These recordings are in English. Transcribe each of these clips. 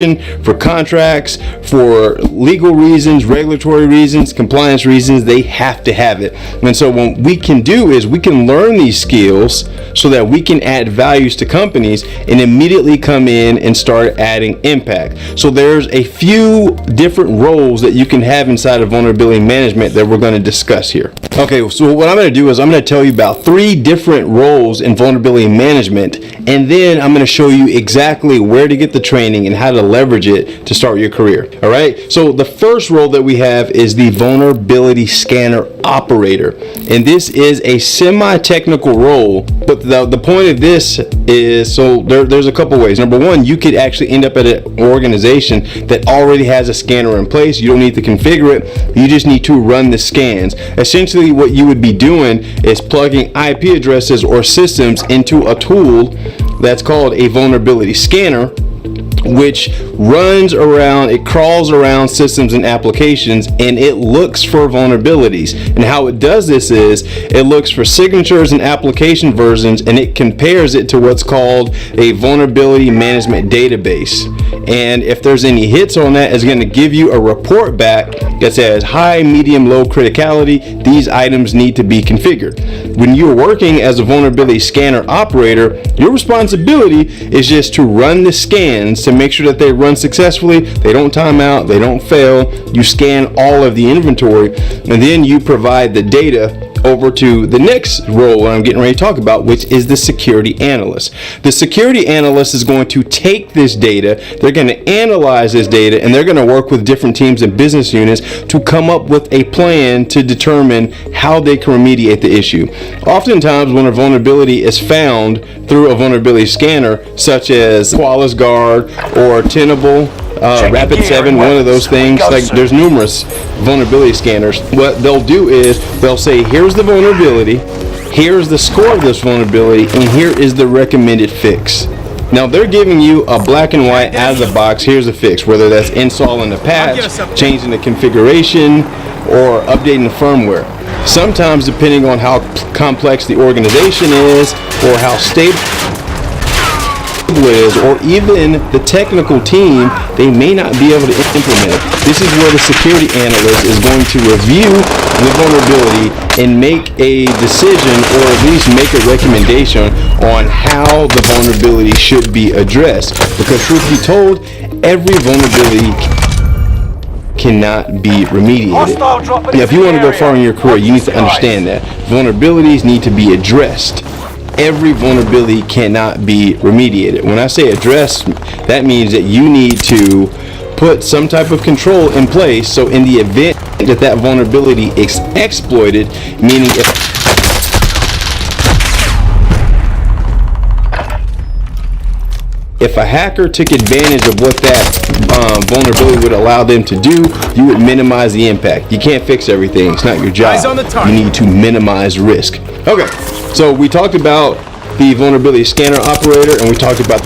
for contracts, for legal reasons, regulatory reasons, compliance reasons. They have to have it. And so what we can do is we can learn these skills so that we can add values to companies and immediately come in and start adding impact. So there's a few different roles that you can have inside of vulnerability management that we're going to discuss here. Okay, so what I'm going to do is I'm going to tell you about 3 different roles in vulnerability management, and then I'm going to show you exactly where to get the training and how to leverage it to start your career. All right, so the first role that we have is the vulnerability scanner operator, and this is a semi-technical role, but the point of this is, so there's a couple ways. Number one, you could actually end up at an organization that already has a scanner in place. You don't need to configure it, you just need to run the scans. Essentially what you would be doing is plugging IP addresses or systems into a tool that's called a vulnerability scanner, which runs around, it crawls around systems and applications, and it looks for vulnerabilities. And how it does this is it looks for signatures and application versions, and it compares it to what's called a vulnerability management database. And if there's any hits on that, it's going to give you a report back that says high, medium, low criticality. These items need to be configured. When you're working as a vulnerability scanner operator, your responsibility is just to run the scans to make sure that they run successfully, they don't time out, they don't fail. You scan all of the inventory, and then you provide the data over to the next role I'm getting ready to talk about, which is the security analyst. The security analyst is going to take this data, they're going to analyze this data, and they're going to work with different teams and business units to come up with a plan to determine how they can remediate the issue. Oftentimes when a vulnerability is found through a vulnerability scanner, such as Qualys Guard or Tenable, Rapid7, one of those things, like there's numerous vulnerability scanners. What they'll do is they'll say, here's the vulnerability, here's the score of this vulnerability, and here is the recommended fix. Now they're giving you a black and white out of the box, here's a fix, whether that's installing a patch, changing the configuration, or updating the firmware. Sometimes, depending on how complex the organization is or how stable is, or even the technical team, they may not be able to implement it. This is where the security analyst is going to review the vulnerability and make a decision, or at least make a recommendation on how the vulnerability should be addressed. Because truth be told, every vulnerability cannot be remediated. Now, if you want to go far in your career, you need to understand that vulnerabilities need to be addressed. Every vulnerability cannot be remediated. When I say address, that means that you need to put some type of control in place, so in the event that that vulnerability is exploited, meaning if a hacker took advantage of what that vulnerability would allow them to do, you would minimize the impact. You can't fix everything. It's not your job. You need to minimize risk. Okay, so we talked about the vulnerability scanner operator, and we talked about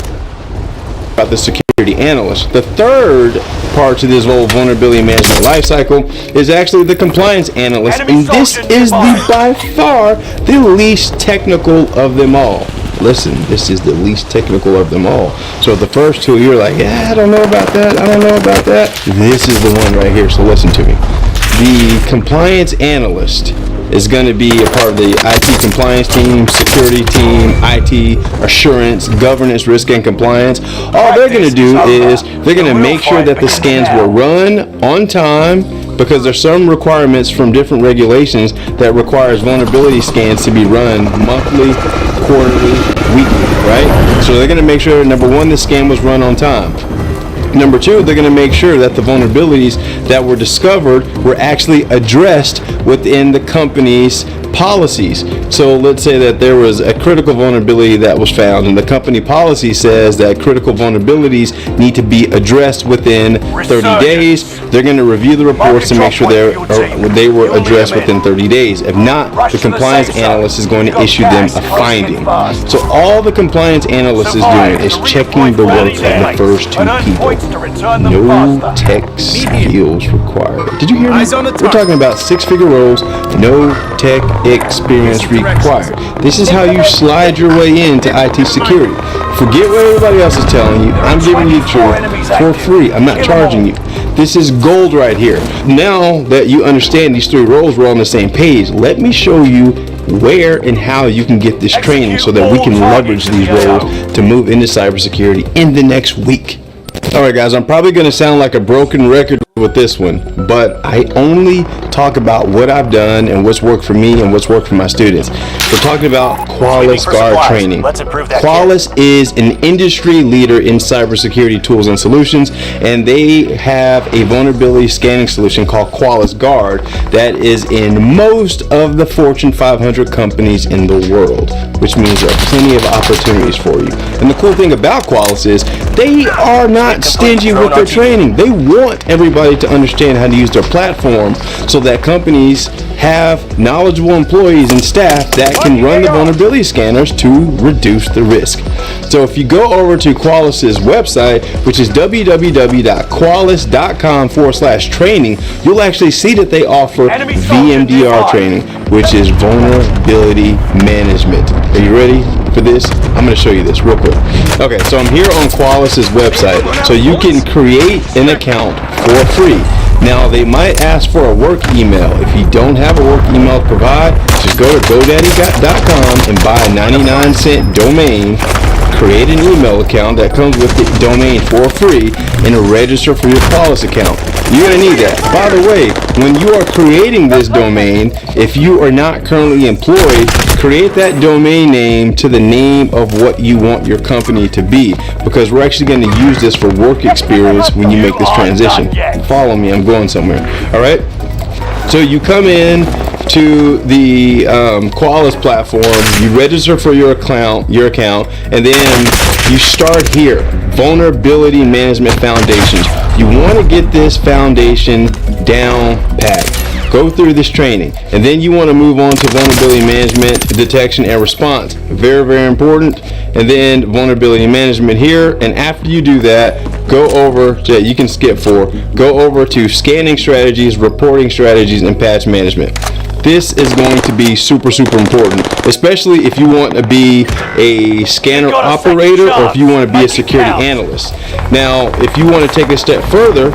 the security analyst. The third part to this whole vulnerability management lifecycle is actually the compliance analyst, and this is by far the least technical of them all. Listen, this is the least technical of them all. So the first two, you're like, yeah, I don't know about that, I don't know about that. This is the one right here, so listen to me. The compliance analyst is going to be a part of the IT compliance team, security team, IT assurance, governance, risk, and compliance. All they're going to do is they're going to make sure that the scans will run on time, because there's some requirements from different regulations that requires vulnerability scans to be run monthly, quarterly, weekly, right? So they're going to make sure, number one, the scan was run on time. Number two, they're going to make sure that the vulnerabilities that were discovered were actually addressed within the company's policies. So let's say that there was a critical vulnerability that was found, and the company policy says that critical vulnerabilities need to be addressed within 30 days. They're going to review the reports to make sure they were addressed within 30 days. If not, the compliance analyst is going to issue them a finding. So all the compliance analyst is doing is checking the work of the first two people. No tech skills required. Did you hear me? We're talking about 6-figure roles, no tech experience required. This is how you slide your way into IT security. Forget what everybody else is telling you. I'm giving you the truth for free. I'm not charging you. This is gold right here. Now that you understand these three roles, we're on the same page. Let me show you where and how you can get this training so that we can leverage these roles to move into cybersecurity in the next week. Alright guys, I'm probably going to sound like a broken record with this one, but I only talk about what I've done and what's worked for me and what's worked for my students. We're talking about Qualys Guard training. Qualys is an industry leader in cybersecurity tools and solutions, and they have a vulnerability scanning solution called Qualys Guard that is in most of the Fortune 500 companies in the world, which means there are plenty of opportunities for you. And the cool thing about Qualys is they are not stingy with their training. They want everybody to understand how to use their platform so that companies have knowledgeable employees and staff that can run the vulnerability scanners to reduce the risk. So if you go over to Qualys's website, which is www.qualys.com/training, you'll actually see that they offer VMDR training, which is vulnerability management. Are you ready for this? I'm going to show you this real quick. Okay, so I'm here on Qualys's website, so you can create an account for free. Now, they might ask for a work email. If you don't have a work email to provide, just go to GoDaddy.com and buy a 99-cent domain, create an email account that comes with the domain for free, and register for your Qualys account. You're going to need that. By the way, when you are creating this domain, if you are not currently employed, create that domain name to the name of what you want your company to be, because we're actually going to use this for work experience when you make this transition. Follow me, I'm going somewhere. Alright? So you come in to the Qualys platform, you register for your account, and then you start here. Vulnerability Management Foundations. You want to get this foundation down pat. Go through this training, and then you want to move on to vulnerability management, detection, and response. Very, very important. And then vulnerability management here. And after you do that, go over to, you can skip go over to scanning strategies, reporting strategies, and patch management. This is going to be super, super important, especially if you want to be a scanner operator or if you want to be a security analyst. Now, if you want to take a step further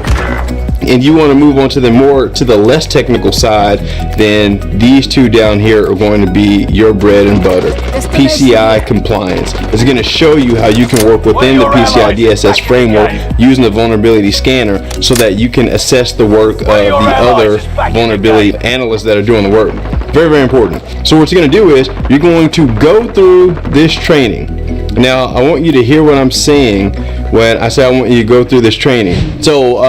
and you want to move on to the less technical side, then these two down here are going to be your bread and butter. PCI compliance. It's going to show you how you can work within the PCI DSS framework using the vulnerability scanner so that you can assess the work of the other vulnerability analysts that are doing the work. Very, very important. So what you're going to do is you're going to go through this training. Now, I want you to hear what I'm saying when I say I want you to go through this training. So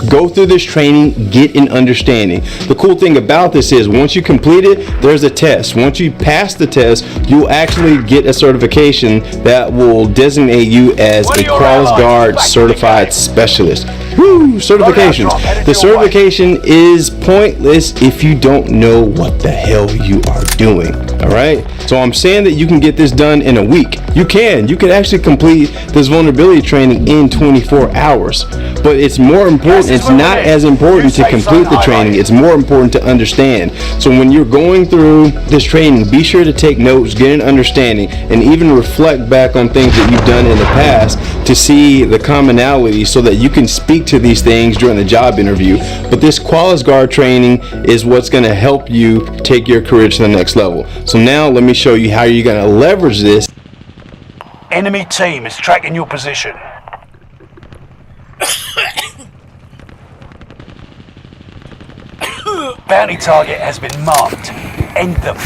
go through this training, get an understanding. The cool thing about this is once you complete it, there's a test. Once you pass the test, you'll actually get a certification that will designate you as a Qualys Guard certified specialist. Woo! Certifications. The certification is pointless if you don't know what the hell you are doing. Alright? So I'm saying that you can get this done in a week. You can actually complete this vulnerability training in 24 hours. But it's more important, it's not as important to complete the training, it's more important to understand. So when you're going through this training, be sure to take notes, get an understanding, and even reflect back on things that you've done in the past to see the commonality so that you can speak to these things during the job interview. But this Qualys Guard training is what's going to help you take your career to the next level. So now let me show you how you're going to leverage this. Enemy team is tracking your position. Bounty target has been marked. End them.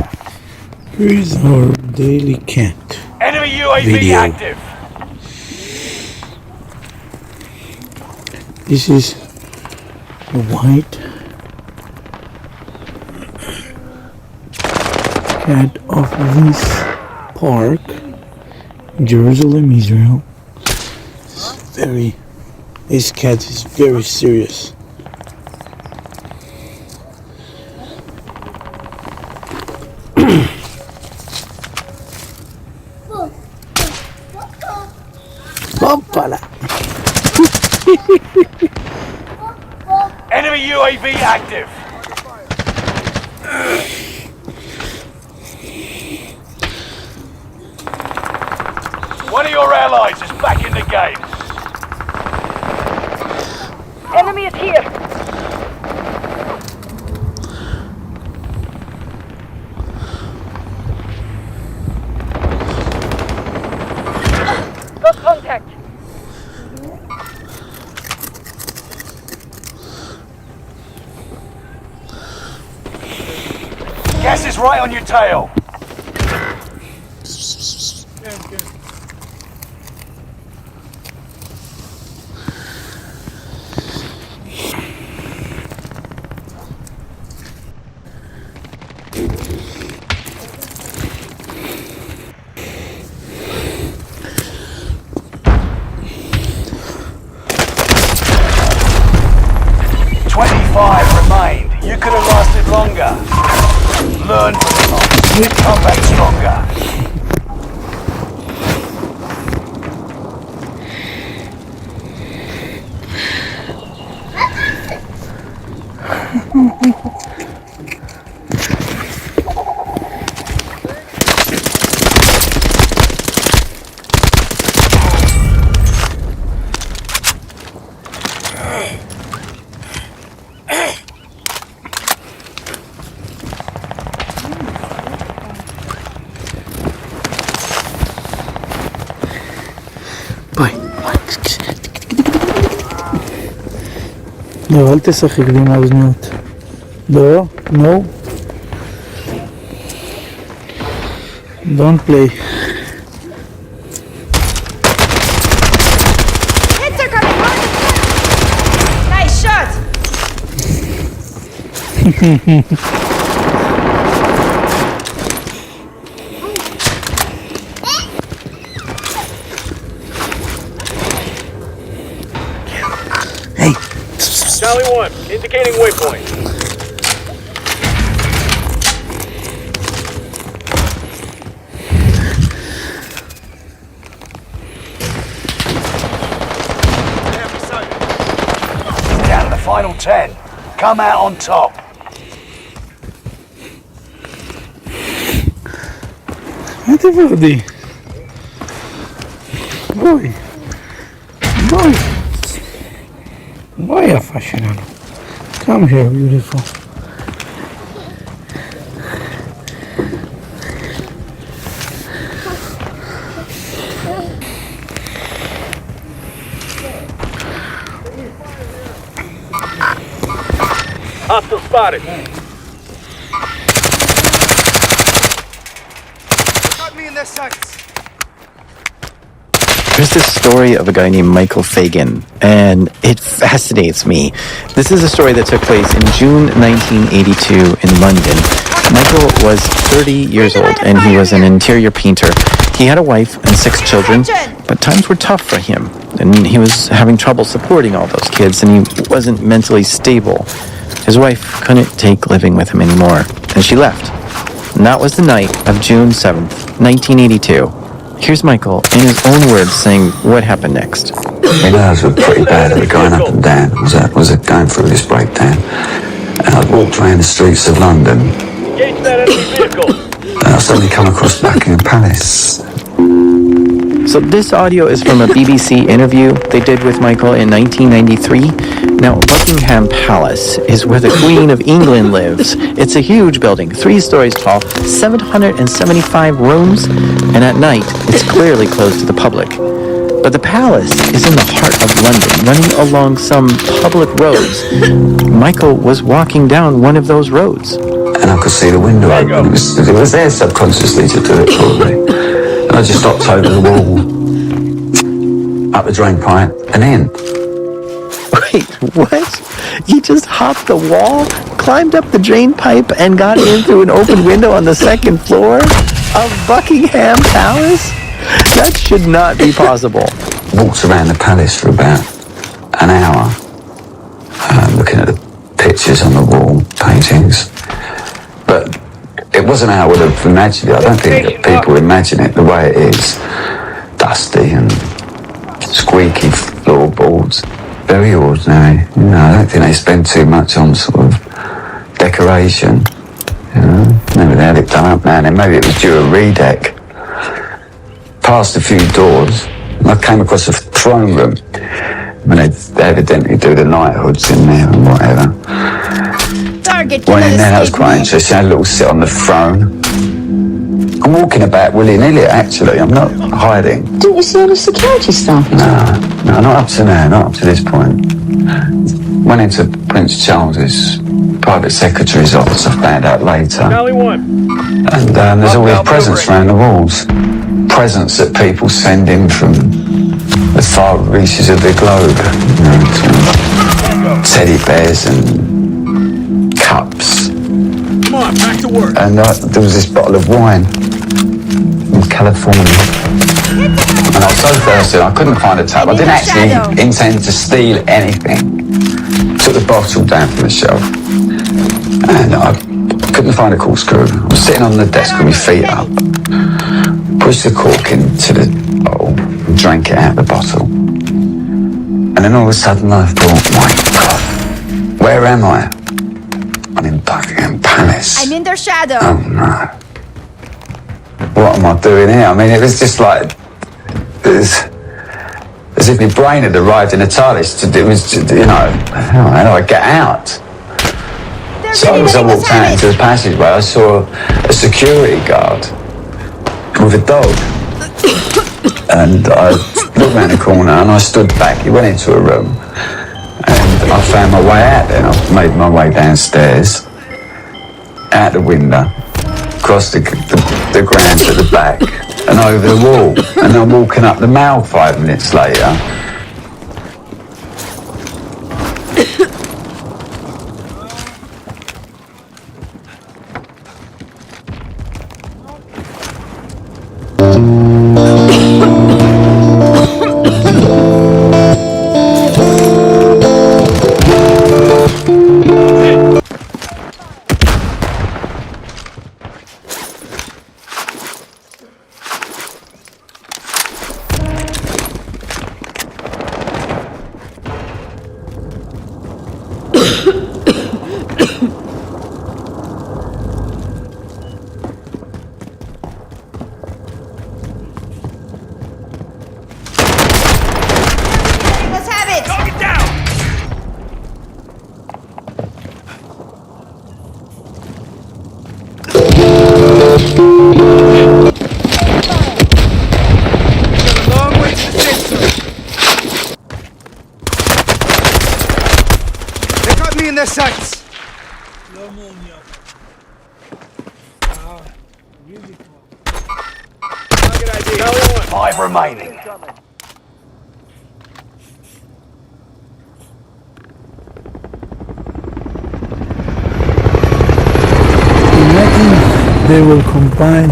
Here is our daily count. Enemy UAV video. active. This is a white cat of this park, Jerusalem, Israel. This cat is very serious. Hoppala. Enemy UAV active. One of your allies is back in the game. Enemy is here. Lost contact. Gas is right on your tail. Remained. You could have lasted longer. Learn from the loss. Come back stronger. ביי. לא, אל תשחק לי עם האוזניות. לא, no. Don't play. Hits are coming. Nice shot. Hey. Charlie 1, indicating waypoint. Down to the final 10. Come out on top. מה אתה ורדי? בואי. בואי. בואי יפה שלנו. Come here, beautiful. Hostile spotted. Got me in their sights. There's this story of a guy named Michael Fagan, and it fascinates me. This is a story that took place in June 1982 in London. Michael was 30 years old, and he was an interior painter. He had a wife and 6 children, but times were tough for him, and he was having trouble supporting all those kids, and he wasn't mentally stable. His wife couldn't take living with him anymore, and she left. And that was the night of June 7th, 1982. Here's Michael, in his own words, saying what happened next. My nerves were pretty bad. They were going up and down. I was going through this breakdown. And I walked around the streets of London. Engage that enemy vehicle. And I suddenly come across Buckingham Palace. So this audio is from a BBC interview they did with Michael in 1993. Now, Buckingham Palace is where the Queen of England lives. It's a huge building, 3 stories tall, 775 rooms, and at night, it's clearly closed to the public. But the palace is in the heart of London, running along some public roads. Michael was walking down one of those roads. And I could see the window open. It was there subconsciously to do it probably. And I just hopped over the wall, up the drain pipe, and in. Wait, what? He just hopped the wall, climbed up the drain pipe, and got in through an open window on the 2nd floor of Buckingham Palace? That should not be possible. Walked around the palace for about an hour, looking at the pictures on the wall, paintings. But it wasn't how I would have imagined it. I don't think that people imagine it the way it is. Dusty and squeaky floorboards. Very ordinary. You know, I don't think they spend too much on sort of decoration. You know, maybe they had it done up now and then. Maybe it was due a redeck. past a few doors, and I came across a throne room. I mean, they evidently do the knighthoods in there and whatever. Target Went in killer there, that was escape quite me. interesting. I had a little sit on the throne. I'm walking about willy-nilly, actually. I'm not hiding. Didn't you see all the security staff? No, not up to now, not up to this point. Went into Prince Charles's private secretary's office, I found out later. And there's all these presents around the walls. Presents that people send in from the far reaches of the globe. You know, teddy bears and cups. Come on, back to work. And there was this bottle of wine from California. And I was so thirsty, I couldn't find a tap. I didn't actually intend to steal anything. Took the bottle down from the shelf. And I couldn't find a corkscrew. I was sitting on the desk with my feet up. Pushed the cork into the bottle and drank it out of the bottle. And then all of a sudden I thought, my God, where am I? I'm in Buckingham Palace. I'm in their shadow. Oh no. What am I doing here? I mean, it was just like, it was as if my brain had arrived in a TARDIS. It was, you know, how do I get out? So as I walked out into the passageway, I saw a security guard with a dog. And I looked around the corner and I stood back. He went into a room and I found my way out then. I made my way downstairs, out the window, across the grounds at the back and over the wall. And I'm walking up the Mall 5 minutes later. Let's have it. Target down. Got a long way to the safe zone. They got me in their sights. Target ID. 5 remaining. Imagine they will combine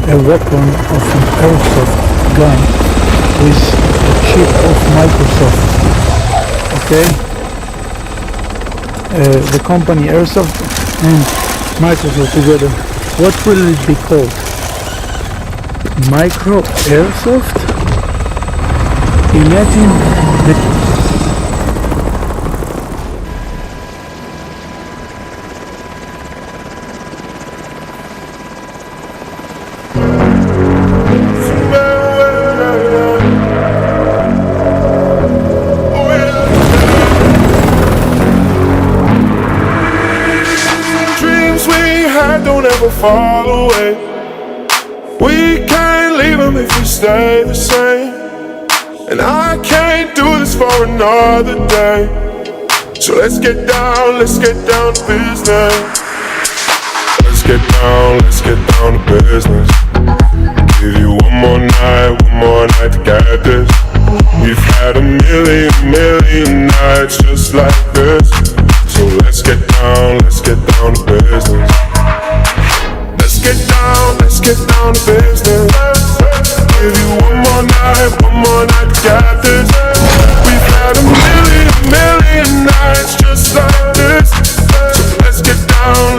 a weapon of an airsoft gun with a chip of Microsoft. Okay? The company Airsoft and Microsoft together. What will it be called? Micro Airsoft? Imagine the Dreams we had don't ever fall away. We can't leave them if we stay the same. And I can't do this for another day. So let's get down to business. Let's get down to business. Give you one more night to get this. We've had a million nights just like this. So let's get down to business. Let's get down to business. Give you one more night to get this. We've had a million nights just like this. So let's get down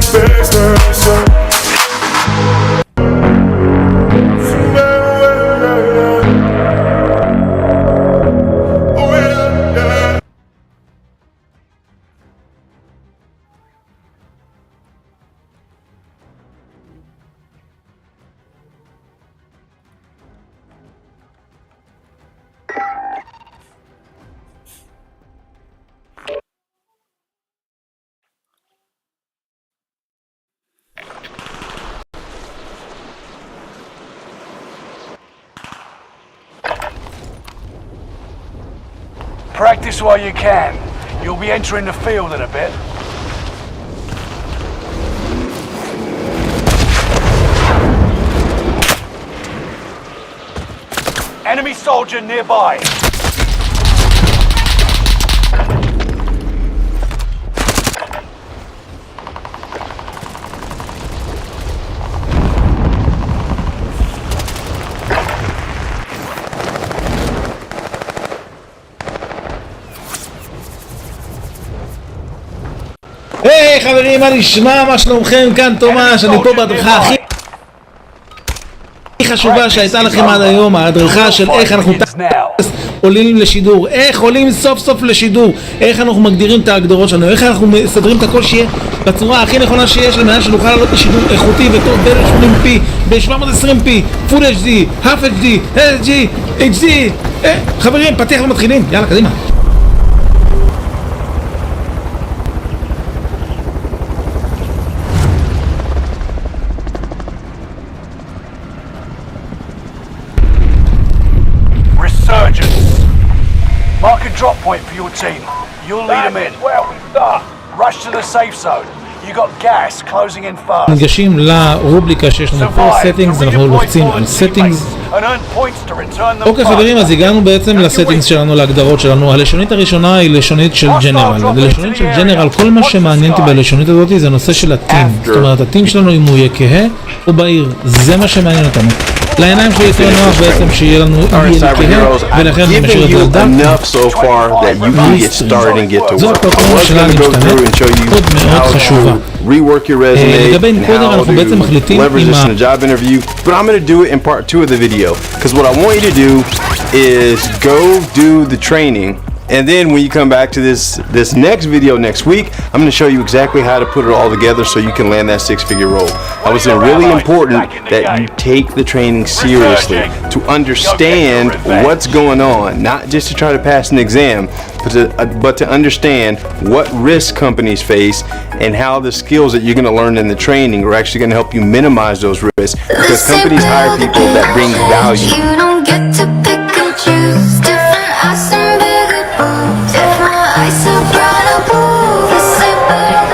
to business. Practice while you can. You'll be entering the field in a bit. Enemy soldier nearby. היי חברים, מה נשמע? מה שלומכם? כאן תומש, אני פה בהדרכה הכי חשובה שהייתה לכם עד היום, ההדרכה של איך אנחנו עולים לשידור, איך עולים סוף סוף לשידור, איך אנחנו מגדירים את ההגדרות שלנו, איך אנחנו מסדרים את הכל שיהיה בצורה הכי נכונה שיש למען שנוכל לעלות לשידור איכותי וטוב ב-1080p, ב-720p, Full HD, Half HD, LG, HD. חברים, פתיח ומתחילים, יאללה קדימה. Mark a drop point for your team. You'll lead them in. Where we start. Rush to the safe zone. You got gas closing in fast. ניגשים לרובריקה שיש לנו פה, settings, אנחנו לוחצים על settings. אוקיי חברים, אז הגענו בעצם לסטינגס שלנו, להגדרות שלנו. הלשונית הראשונה היא לשונית של ג'נרל. בלשונית של ג'נרל, כל מה שמעניין אותי בלשונית הזאת זה הנושא של הטים. זאת אומרת, הטים שלנו אם הוא יהיה כהה או בעיר, זה מה שמעניין אותנו. לעיניים שלי יותר נוח בעצם שיהיה לנו כהה, ולכן אני משאיר את זה על דק. זו הפרטנר שלנו משתנה, עוד מאוד חשובה. לגבי נקודר אנחנו בעצם מחליטים עם but I'm going to do it in part 2 of the video because what I want you to do is go do the training, and then when you come back to this next video next week, I'm going to show you exactly how to put it all together so you can land that 6-figure roll. I was really important that you take the training seriously to understand what's going on, not just to try to pass an exam, but to understand what risks companies face and how the skills that you're going to learn in the training are actually going to help you minimize those risks, because companies hire people that bring value. You don't get to pick and choose different eyes and bigger boobs. If my eyes are bright, I'll move. This ain't better.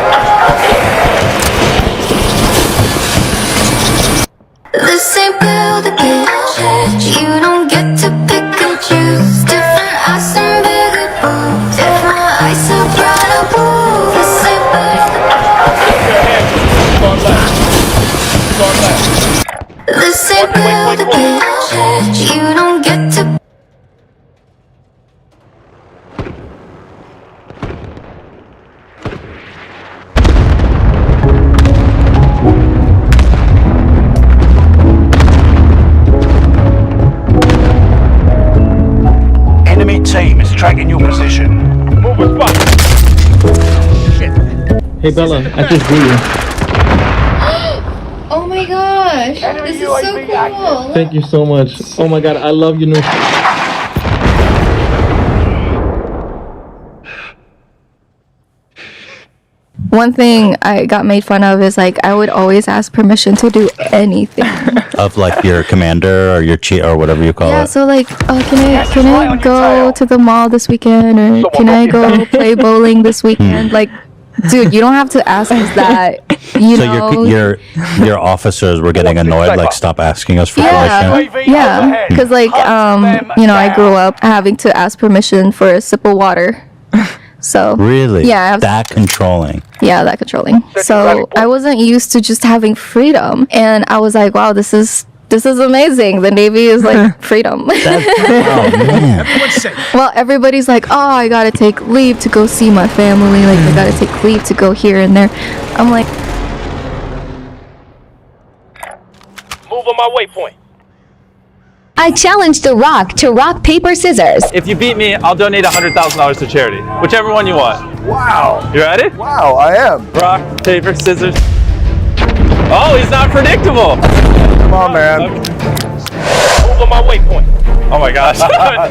This ain't build a bitch. You don't get to pick and choose different eyes and bigger boobs. If my eyes are bright, I'll move. This ain't better. This ain't build a bitch. You don't get to. Enemy team is tracking your position. Move with spot. Shit. Hey Bella, I just grew you. Oh my gosh, this is so cool. Thank you so much. Oh my god, I love you new. One thing I got made fun of is like I would always ask permission to do anything. Of like your commander or your chief or whatever you call it. Yeah, so like, can I go to the mall this weekend, or can I go play bowling this weekend? Like, dude, you don't have to ask us that. You so know? your officers were getting annoyed, like stop asking us for permission. Yeah, because like you know, I grew up having to ask permission for a sip of water. So really, yeah, that controlling. Yeah, that controlling. So I wasn't used to just having freedom, and I was like, wow, this is amazing. The Navy is like freedom. Oh man. Well, everybody's like, oh, I gotta take leave to go see my family. Like, I gotta take leave to go here and there. I'm like, Move on my waypoint. I challenge The Rock to rock, paper, scissors. If you beat me, I'll donate $100,000 to charity. Whichever one you want. Wow. You ready? Wow, I am. Rock, paper, scissors. Oh, he's not predictable. Come on, man. Okay. Move on my waypoint. Oh my gosh.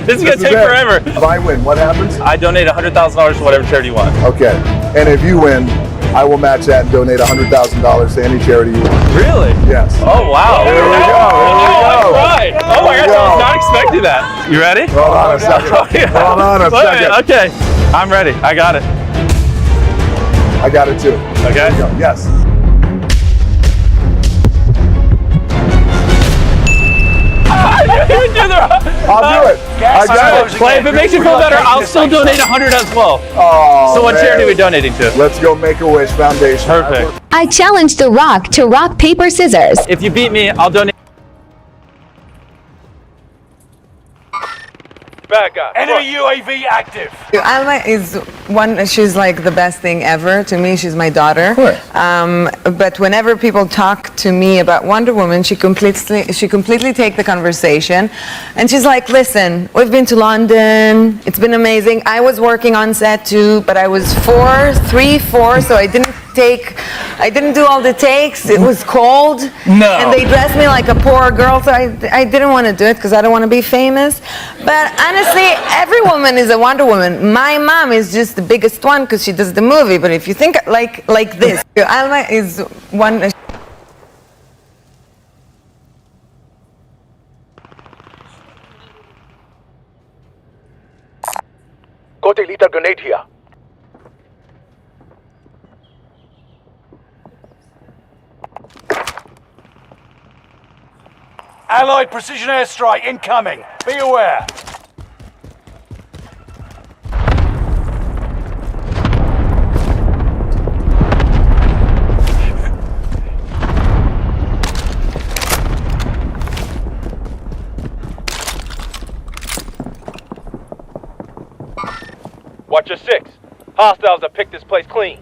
This is gonna take forever. If I win, what happens? I donate $100,000 to whatever charity you want. Okay. And if you win, I will match that and donate $100,000 to any charity you want. Really? Yes. Oh, wow. There we go. All right. Oh my gosh, I was not expecting that. You ready? Hold on a second. Hold on a second. Okay, I'm ready. I got it. I got it too. Okay. There you go. Yes. I'll do it. I got it. Well, if it makes you feel better, I'll still donate 100 as well. Oh, so what man. charity are we donating to? Let's go Make-A-Wish Foundation. Perfect. I challenge The Rock to rock, paper, scissors. If you beat me, I'll donate. Bad guy. Enemy UAV active. Alma is one. She's like the best thing ever to me. She's my daughter. But whenever people talk to me about Wonder Woman, she completely take the conversation, and she's like, "Listen, we've been to London. It's been amazing. I was working on set too, but I was 3-4, so I didn't do all the takes. It was cold. No. And they dressed me like a poor girl, so I didn't want to do it because I don't want to be famous. But honestly, every woman is a Wonder Woman. My mom is just the biggest one because she does the movie. But if you think like this, Alma is one. Got a lethal grenade here. Allied precision airstrike incoming. Be aware. Watch your 6. Hostiles have picked this place clean.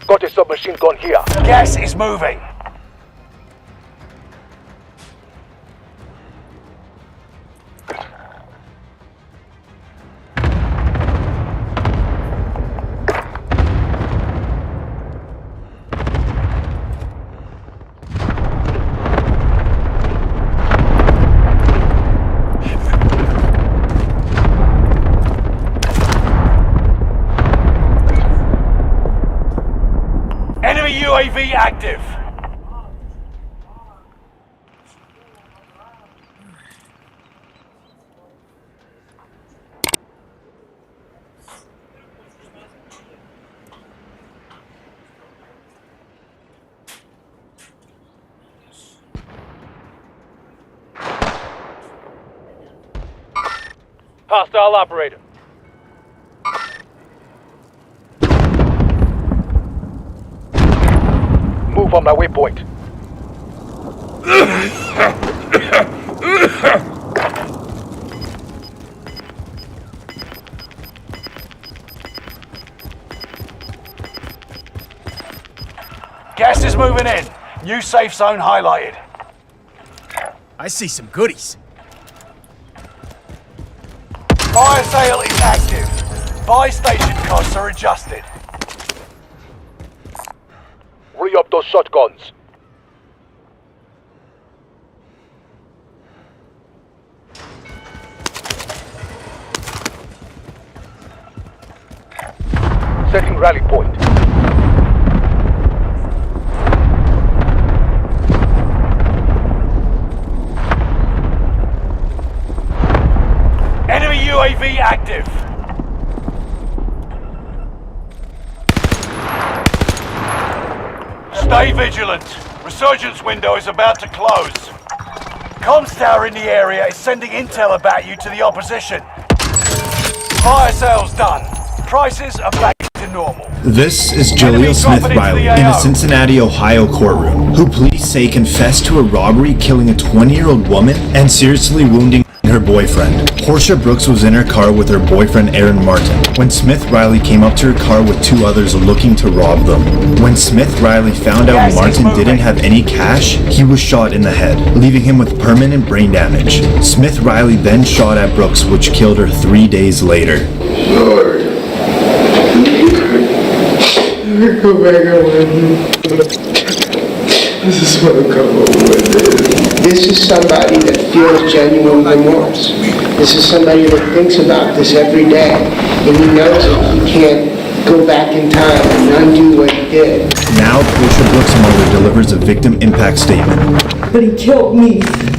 Got a submachine gun here. Gas is moving. Enemy UAV active. Hostile operator. Move on my waypoint. Gas is moving in. New safe zone highlighted. I see some goodies. Fire sale is active. Buy station costs are adjusted. Re-up those shotguns. Setting rally point. Enemy UAV active. Stay vigilant. Resurgence window is about to close. Comms tower in the area is sending intel about you to the opposition. Fire sales done. Prices are back to normal. This is Jaleel Smith Riley in a Cincinnati, Ohio courtroom, who police say confessed to a robbery killing a 20-year-old woman and seriously wounding her boyfriend. Portia Brooks was in her car with her boyfriend Aaron Martin when Smith Riley came up to her car with two others looking to rob them. When Smith Riley found out Martin didn't have any cash, he was shot in the head, leaving him with permanent brain damage. Smith Riley then shot at Brooks, which killed her 3 days later. Sorry. Go back away. This is what I'm coming with. This is somebody that feels genuine remorse. This is somebody that thinks about this every day, and he knows that he can't go back in time and undo what he did. Now, Portia Brooks' mother delivers a victim impact statement. But he killed me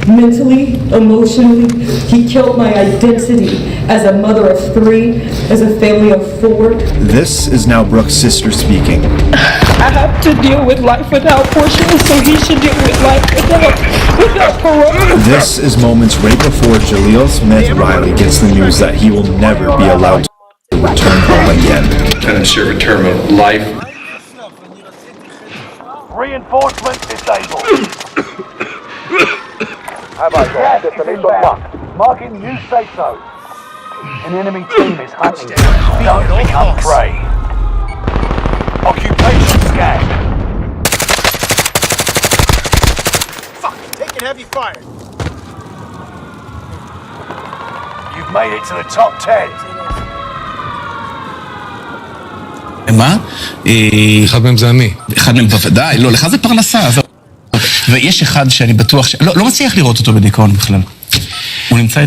mentally, emotionally. He killed my identity as a mother of 3, as a family of 4. This is now Brooks' sister speaking. I have to deal with life without Portia, so he should deal with life without parole. This is moments right before Jaleel Smith Riley gets the news that he will never be allowed to return home again. And serve a term of life. Reinforcements disabled. Gas is inbound. Marking new safe zone. An enemy team is hunting. Don't become prey. Occupation scan. Fuck, taking heavy fire. You've made it to the top 10. מה? אחד מהם זה אני. אחד מהם בוודאי, לא, לך זה פרנסה. ויש אחד שאני בטוח לא מצליח לראות אותו בדיכאון בכלל. הוא נמצא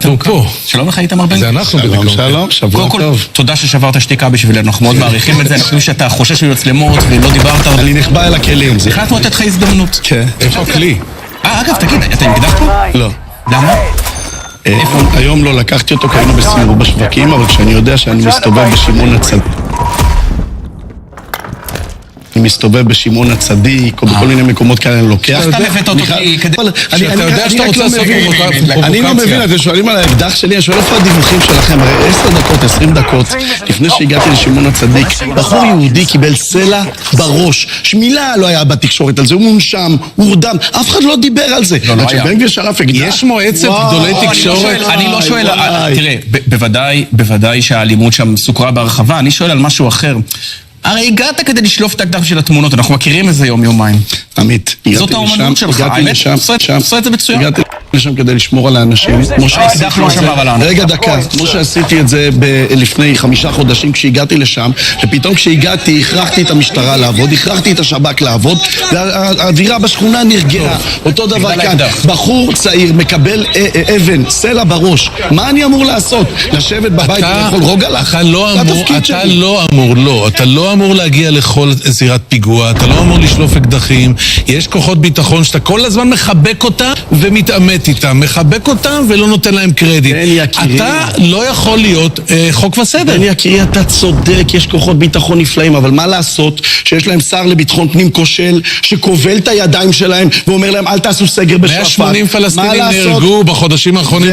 הוא פה. שלום לך איתמר בן. זה אנחנו בדיכאון. שלום, שבוע טוב. תודה ששברת שתיקה בשבילנו, אנחנו מאוד מעריכים את זה, אנחנו חושבים שאתה חושש ממצלמות ולא דיברת. אני נחבא אל הכלים. החלטנו לתת לך הזדמנות. כן. איפה הכלי? אגב, תגיד, אתה עם אקדח פה? לא. למה? היום לא לקחתי אותו כי היינו בסיור בשווקים, אבל כשאני יודע שאני מסתובב בשמעון הצדיק, אני מסתובב בשמעון הצדיק, או בכל מיני מקומות כאלה אני לוקח. אתה הבאת אותו כדי... אתה יודע שאתה רוצה לעשות פרובוקציה. אני לא מבין, אתם שואלים על האקדח שלי, אני שואל איפה הדיווחים שלכם, הרי 10 דקות, 20 דקות, לפני שהגעתי לשמעון הצדיק, בחור יהודי קיבל סלע בראש, מילה לא היה בתקשורת על זה, הוא מונשם, הוא הורדם, אף אחד לא דיבר על זה. לא היה. בן גביר שרף אקדח. יש מועצת גדולי תקשורת. אני לא שואל, תראה, בוודאי שהאלימות שם סוכרה בהרחבה, אני שואל על משהו אחר. הרי הגעת כדי לשלוף את האקדח של התמונות, אנחנו מכירים איזה יום-יומיים. עמית, זאת האומנות שלך, האמת, עושה את זה מצוין. הגעתי לשם כדי לשמור על האנשים. האקדח לא שמר על האנשים. רגע, דקה, כמו שעשיתי את זה לפני 5 חודשים כשהגעתי לשם, ופתאום כשהגעתי הכרחתי את המשטרה לעבוד, הכרחתי את השב"כ לעבוד, והאווירה בשכונה נרגעה. אותו דבר כאן, בחור צעיר מקבל אבן, סלע בראש, מה אני אמור לעשות? לשבת בבית ולאכול רוגלח? אתה לא אמור להגיע לכל זירת פיגוע, אתה לא אמור לשלוף אקדחים, יש כוחות ביטחון שאתה כל הזמן מחבק אותם ומתעמת איתם, מחבק אותם ולא נותן להם קרדיט. אתה לא יכול להיות חוק וסדר. בני יקירי, אתה צודק, יש כוחות ביטחון נפלאים, אבל מה לעשות שיש להם שר לביטחון פנים כושל שכובל את הידיים שלהם ואומר להם אל תעשו סגר בשפט. 180 פלסטינים נהרגו בחודשים האחרונים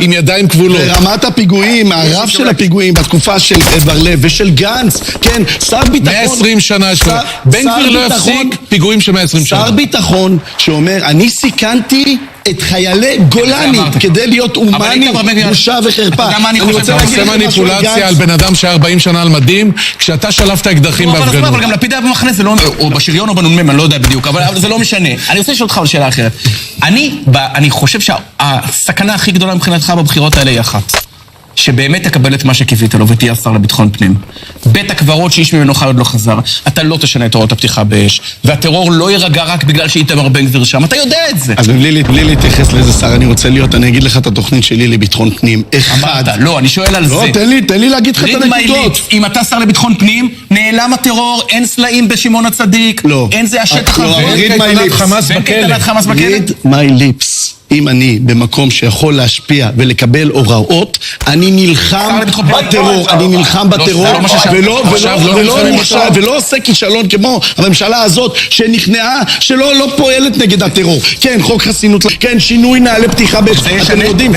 עם ידיים כבולות. ורמת הפיגועים, הרב של הפיגועים בתקופה של בר-לב ושל גנץ, כן, שר ביטחון 120 שנה יש לו. בן גביר לא יפסיק פיגועים של 120 שנה. שר ביטחון שאומר, אני סיכנתי את חיילי גולני כדי להיות אומני, בושה וחרפה. אתה עושה מניפולציה על בן אדם שהיה 40 שנה על מדים, כשאתה שלפת אקדחים בהפגנות. אבל גם לפיד היה במחנה, או בשריון או בנ"מ, אני לא יודע בדיוק, אבל זה לא משנה. אני רוצה לשאול אותך על שאלה אחרת. אני חושב שהסכנה הכי גדולה מבחינתך בבחירות האלה היא אחת. שבאמת תקבל את מה שקיווית לו ותהיה השר לביטחון פנים. בית הקברות שאיש ממנו חי עוד לא חזר, אתה לא תשנה את הוראות הפתיחה באש, והטרור לא יירגע רק בגלל שאיתמר בן גביר שם, אתה יודע את זה. אז בלי להתייחס לאיזה שר אני רוצה להיות, אני אגיד לך את התוכנית שלי לביטחון פנים. אמרת, לא, אני שואל על זה. לא, תן לי להגיד לך את הנקודות. אם אתה שר לביטחון פנים, נעלם הטרור, אין סלעים בשמעון הצדיק, אין זה השטח הזה. read my lips. אם אני במקום שיכול להשפיע ולקבל הוראות, אני נלחם בטרור, ולא עושה כישלון כמו הממשלה הזאת שנכנעה, שלא פועלת נגד הטרור. כן, חוק חסינות, כן, שינוי נעלי פתיחה באש. אתם יודעים,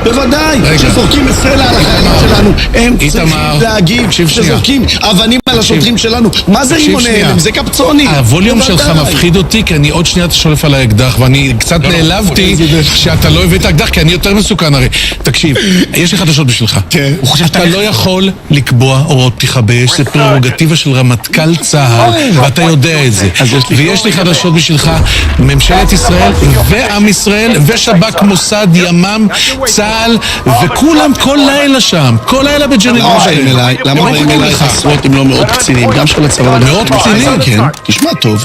בוודאי, שזורקים סלע על החיילים שלנו, הם צריכים להגיב, שזורקים אבנים על השוטרים שלנו. מה זה רימוני הלם? זה קפצוני. הווליום שלך מפחיד אותי, כי אני עוד שנייה שולף על האקדח, ואני קצת נעלבתי אותי שאתה לא הביא את האקדח, כי אני יותר מסוכן הרי. תקשיב, יש לי חדשות בשבילך. אתה לא יכול לקבוע הוראות פתיחה באש, זה פררוגטיבה של רמטכ"ל צה"ל, ואתה יודע את זה. ויש לי חדשות בשבילך, ממשלת ישראל ועם ישראל ושב"כ, מוסד, ימ"מ, צה"ל, וכולם כל לילה שם, כל לילה בג'נין. למה באים אליי עשרות אם לא מאות קצינים, גם של הצבא? מאות קצינים? כן, תשמע טוב.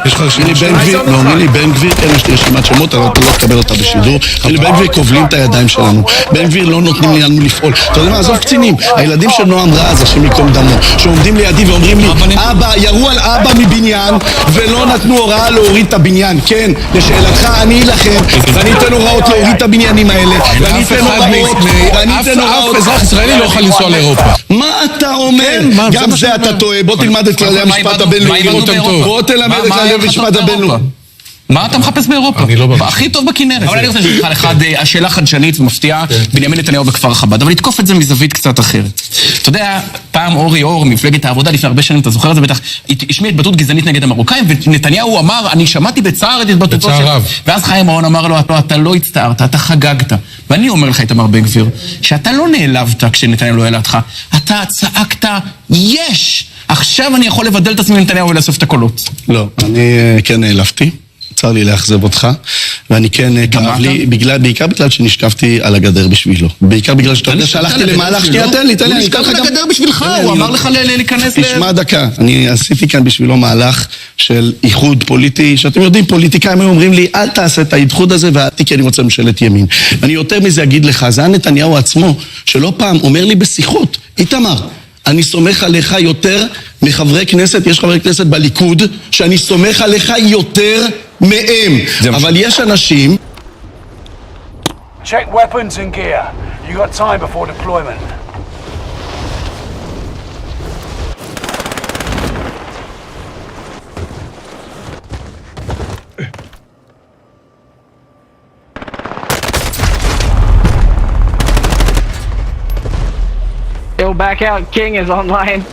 אומרים לי בן גביר, כן, יש לי רשימת שמות, אבל אתה לא תקבל אותה בשידור. אומרים לי בן גביר כובלים את הידיים שלנו, בן גביר לא נותנים לנו לפעול. אתה יודע מה, עזוב קצינים, הילדים של נועם רז, השם יקום דמו, שעומדים לידי ואומרים לי, אבא, ירו על אבא מבניין ולא נתנו הוראה להוריד את הבניין. כן, לשאלתך, אני אלחם, ואני אתן הוראות להוריד את הבניינים האלה, ואני אתן הוראות, אף אזרח ישראלי לא יכול לנסוע לאירופה. מה אתה אומר? גם זה אתה טועה, בוא תלמד את כללי המשפט הבינלאומי. בוא תלמד את כללי המשפט הבינלאומי. מה אתה מחפש באירופה? אני לא בטוח. הכי טוב בכנרת. אבל אני רוצה לשאול אותך אחד, השאלה חדשנית ומפתיעה, בנימין נתניהו בכפר חב"ד, אבל לתקוף את זה מזווית קצת אחרת. אתה יודע, פעם אורי אור, מפלגת העבודה, לפני הרבה שנים, אתה זוכר את זה בטח, השמיע התבטאות גזענית נגד המרוקאים, ונתניהו אמר, אני שמעתי בצער את התבטאותו שלו. ואז חיים מעון אמר לו, אתה לא הצטערת, אתה חגגת. ואני אומר לך, איתמר בן גביר, שאתה לא נעלבת כשנתניהו לא העלה אותך, אתה צעקת, יש! עכשיו אני יכול לבדל את עצמי לנתניהו ולאסוף את הקולות. לא, אני כן נעלבתי. צר לי לאכזב אותך, ואני כן כאב לי, בעיקר בגלל שנשקפתי על הגדר בשבילו. בעיקר בגלל שאתה יודע שהלכתי למהלך, שנייה, תן לי, הוא נשקף על הגדר בשבילך, הוא אמר לך להיכנס תשמע דקה, אני עשיתי כאן בשבילו מהלך של איחוד פוליטי, שאתם יודעים, פוליטיקאים אומרים לי, אל תעשה את האיחוד הזה, ואתי כי אני רוצה ממשלת ימין. אני יותר מזה אגיד לך, זה נתניהו עצמו, שלא פעם אומר לי בשיחות, איתמר, אני סומך עליך יותר מחברי כנסת, יש חברי כנסת בליכוד, שאני סומך עליך יותר מהם. אבל יש אנשים... Check weapons and gear. You got time before deployment. Yo, back out. King is online.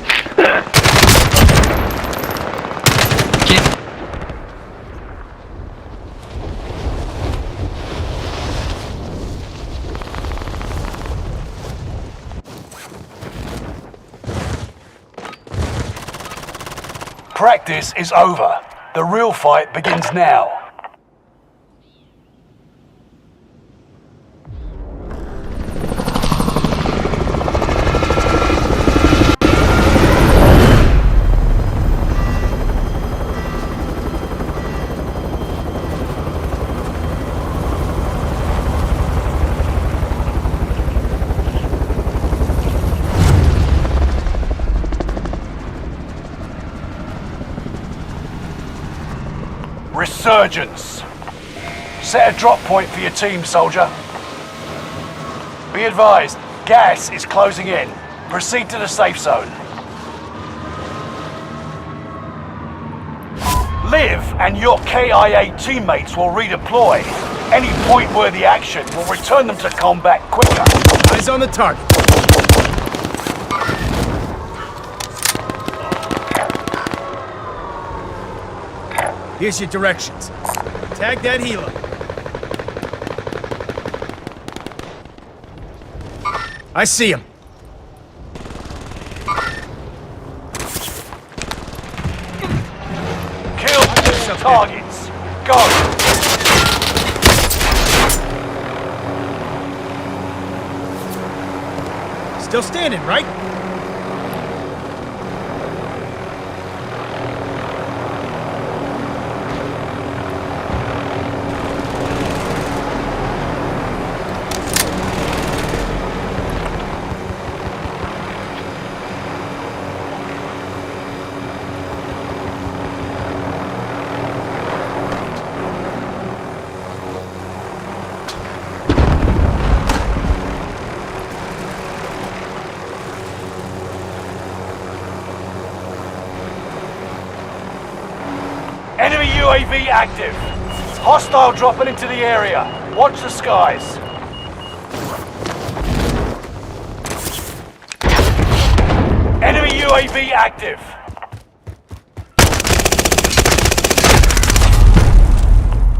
Practice is over. The real fight begins now. Resurgence. Set a drop point for your team, soldier. Be advised, gas is closing in. Proceed to the safe zone. Liv and your KIA teammates will redeploy. Any point-worthy action will return them to combat quicker. Eyes on the target. Here's your directions. Tag that healer. I see him. Kill the targets. Go. Still standing, right? Enemy UAV active. Hostile dropping into the area. Watch the skies. Enemy UAV active.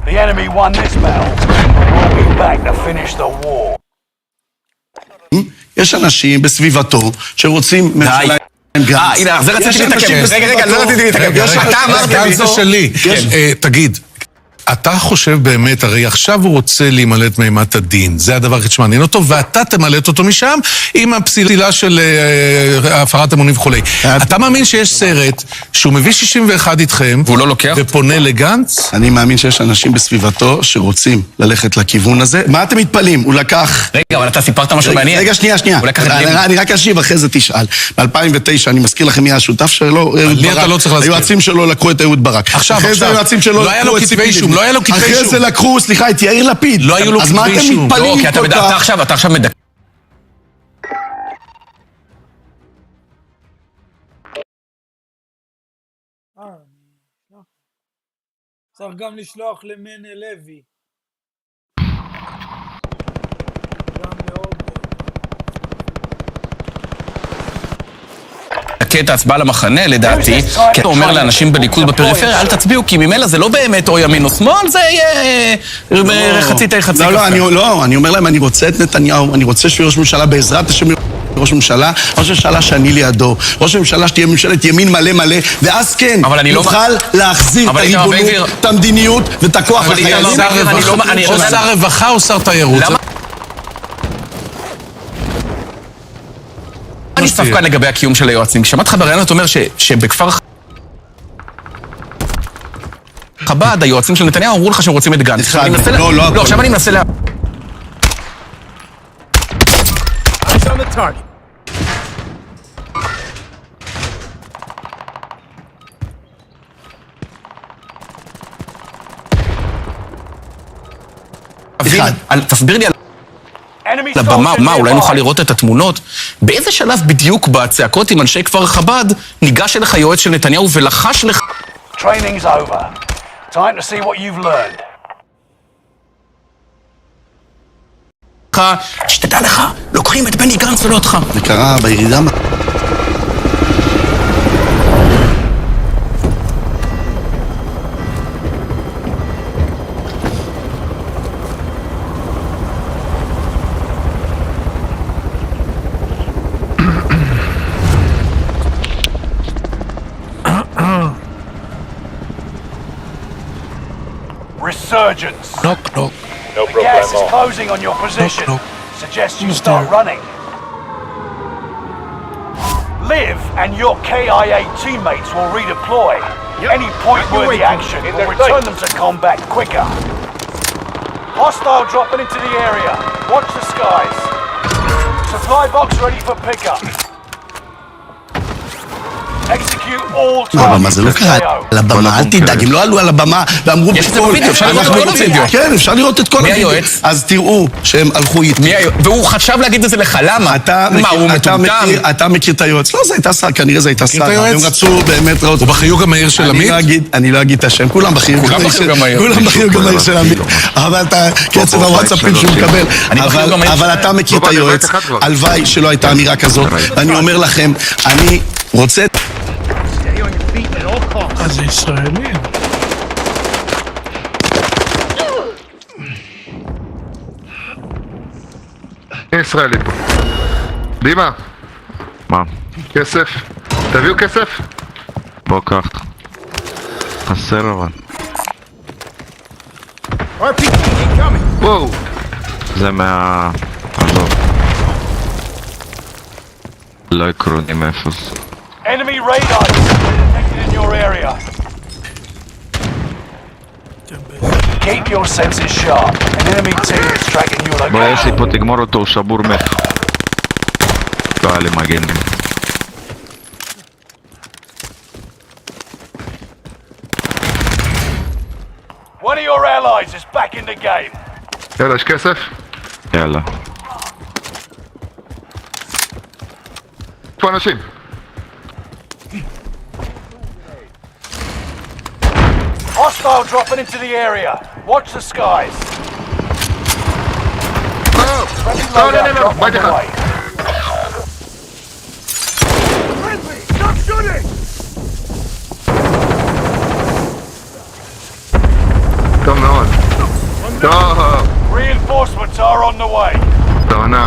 The enemy won this battle. We'll be back to finish the war. יש אנשים בסביבתו שרוצים ממשלה עם גנץ. הנה, זה רציתי להתעכב. רגע, לא רציתי להתעכב. אתה אמרת לי. גנץ זה שלי. תגיד, אתה חושב באמת, הרי עכשיו הוא רוצה להימלט מאימת הדין, זה הדבר הכי שמעניין אותו, ואתה תמלט אותו משם עם הפסילה של הפרת אמונים וכו'. אתה מאמין שיש סרט שהוא מביא 61 איתכם, והוא לא לוקח? ופונה לגנץ? אני מאמין שיש אנשים בסביבתו שרוצים ללכת לכיוון הזה. מה אתם מתפלאים? הוא לקח... רגע, אבל אתה סיפרת משהו מעניין. רגע, שנייה. אני רק אשיב, אחרי זה תשאל. ב-2009, אני מזכיר לכם מי השותף שלו, לי אתה לא צריך להזכיר. היועצים שלו לקחו את אהוד ברק. עכשיו. לא היה לו כתבי אישום. אחרי זה לקחו, סליחה, את יאיר לפיד. לא היו לו כתבי אישום. אז מה אתם מתפלאים כל כך? אתה עכשיו מדכא. צריך גם לשלוח למנה לוי. את ההצבעה למחנה, לדעתי, כי אתה אומר לאנשים בליכוד בפריפריה, אל תצביעו, כי ממילא זה לא באמת או ימין או שמאל, זה יהיה חצי קפה. לא, אני אומר להם, אני רוצה את נתניהו, אני רוצה שהוא ראש ממשלה בעזרת השם ראש ממשלה, ראש ממשלה שאני לידו, ראש ממשלה שתהיה ממשלת ימין מלא מלא, ואז כן, נוכל להחזיר את הריבונות, את המדיניות ואת הכוח לחיילים. או שר רווחה או שר תיירות. אני ספקן לגבי הקיום של היועצים. שמעת לך ברעיונות אומר שבכפר חב"ד, היועצים של נתניהו אמרו לך שהם רוצים את גנץ. לא, עכשיו אני מנסה תסביר לי על לבמה, מה, אולי נוכל לראות את התמונות? באיזה שלב בדיוק בצעקות עם אנשי כפר חב"ד ניגש אליך יועץ של נתניהו ולחש לך Training's over. Time to see what you've learned. שתדע לך, לוקחים את בני גנץ ולא אותך. זה קרה בירידה. Resurgence. Knock. No the gas is closing on your position. Suggest you start running. Liv and your KIA teammates will redeploy. Any point-worthy action will return them to combat quicker. Hostile dropping into the area. Watch the skies. Supply box ready for pickup. מה, זה לא קרה על הבמה, אל תדאג, הם לא עלו על הבמה ואמרו יש את זה בווידאו, אפשר לראות את כל הווידאו. כן, אפשר לראות את כל הווידאו. מי היועץ? אז תראו שהם הלכו איתי. והוא חשב להגיד את זה לך, למה? מה, הוא מטומטם? אתה מכיר את היועץ? לא, זה הייתה שר, כנראה זה הייתה שר. הם רצו באמת ראות. הוא בחיוג המהיר של עמית? אני לא אגיד את השם, כולם בחיוג המהיר של עמית. אבל אתה, קצב הוואטסאפים שהוא מקבל. אבל אתה מכיר את היועץ. הלוואי שלא הייתה אמירה כזאת. ואני אומר לכם, אני רוצה... זה ישראלי. ישראלי פה. דימה. מה? כסף. תביאו כסף. בוא קח. חסר אבל. וואו. זה עזוב. לא עקרונים אפס. Enemy radar detected in your area. Keep your senses sharp. An enemy team is tracking your location. בוא, יש לי פה, תגמור אותו, הוא שבור מת. לא היה לי מגן. One of your allies is back in the game. יאללה, יש כסף? יאללה. פה אנשים. Hostile dropping into the area. Watch the skies. No, bite אחד. Stop shooting! טוב מאוד. טוב. Reinforcements are on the way. Donna.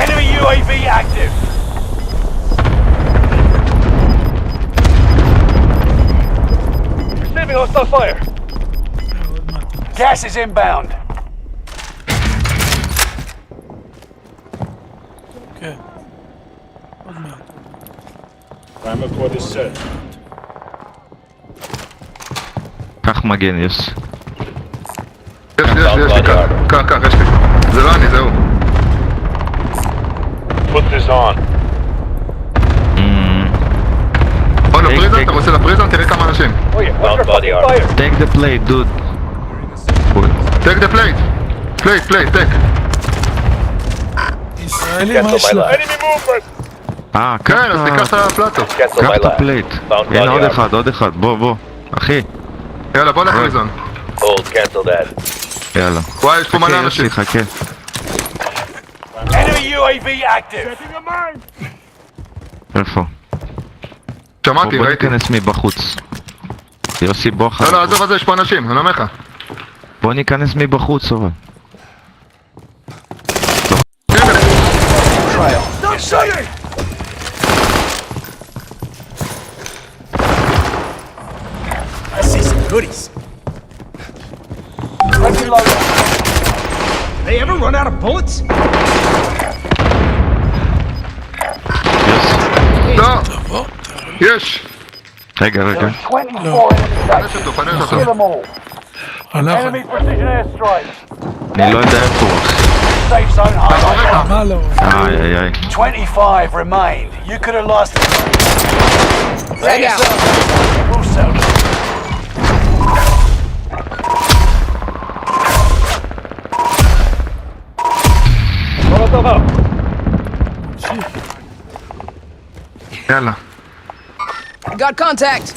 Enemy UAV active. Receiving hostile fire. Gas is inbound. Okay. עוד מעט. Primer code is set. קח מגן, יש. יש לי, קח, יש לי. זה לא אני, זהו. Put this on. בוא לפריזן, אתה רוצה לפריזן? תראה כמה אנשים. Take the plate, dude. Take the plate. Plate, take. ישראלי, מה יש לו? כן, אז תיקח את הפלטו. קח את הפלייט. הנה עוד אחד, בוא. אחי. יאללה, בוא לפריזן. יאללה. וואי, יש פה מלא אנשים. חכה. Enemy UAV active. איפה? שמעתי, בוא ראיתי. ניכנס מבחוץ. יוסי, בוא אחר. לא, עזוב, יש פה אנשים, אני אומר לך. בוא ניכנס מבחוץ, אבל. I see some goodies. They ever run out of bullets? לא! יש! רגע. פנש אותו. Enemy precision airstrike. אני לא יודע איפה הוא. Safe zone highlighted. מה לא? איי. 25 remain. You could have lost. Right out. We'll settle. יאללה. Got contact.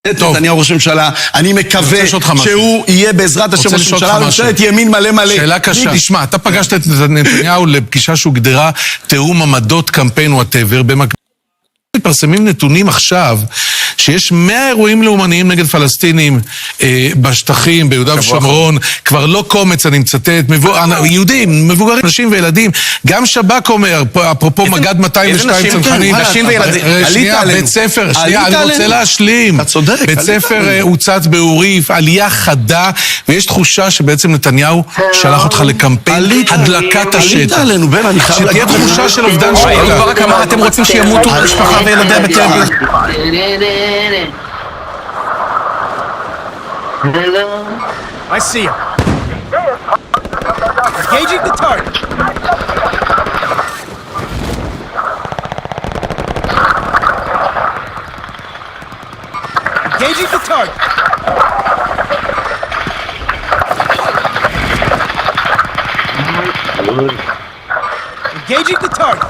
נתניהו ראש ממשלה, אני מקווה שהוא יהיה בעזרת השם ראש ממשלה וממשלת ימין מלא. שאלה קשה. תשמע, אתה פגשת את נתניהו לפגישה שהוגדרה תיאום עמדות קמפיין וואטאבר, במקביל מתפרסמים נתונים עכשיו שיש 100 אירועים לאומניים נגד פלסטינים בשטחים, ביהודה ושומרון, כבר לא קומץ, אני מצטט, יהודים, מבוגרים, נשים וילדים, גם שב"כ אומר, אפרופו מג"ד 202 צנחנים, נשים וילדים, שנייה, בית ספר, שנייה, אני רוצה להשלים, בית ספר הוצץ בעוריף, עלייה חדה, ויש תחושה שבעצם נתניהו שלח אותך לקמפיין הדלקת השטח, שתהיה תחושה של אובדן שליטה. ברק אמר, אתם רוצים שימותו משפחה וילדיה בתל אביב. I see him. Engaging the target. Engaging the target. Engaging the target.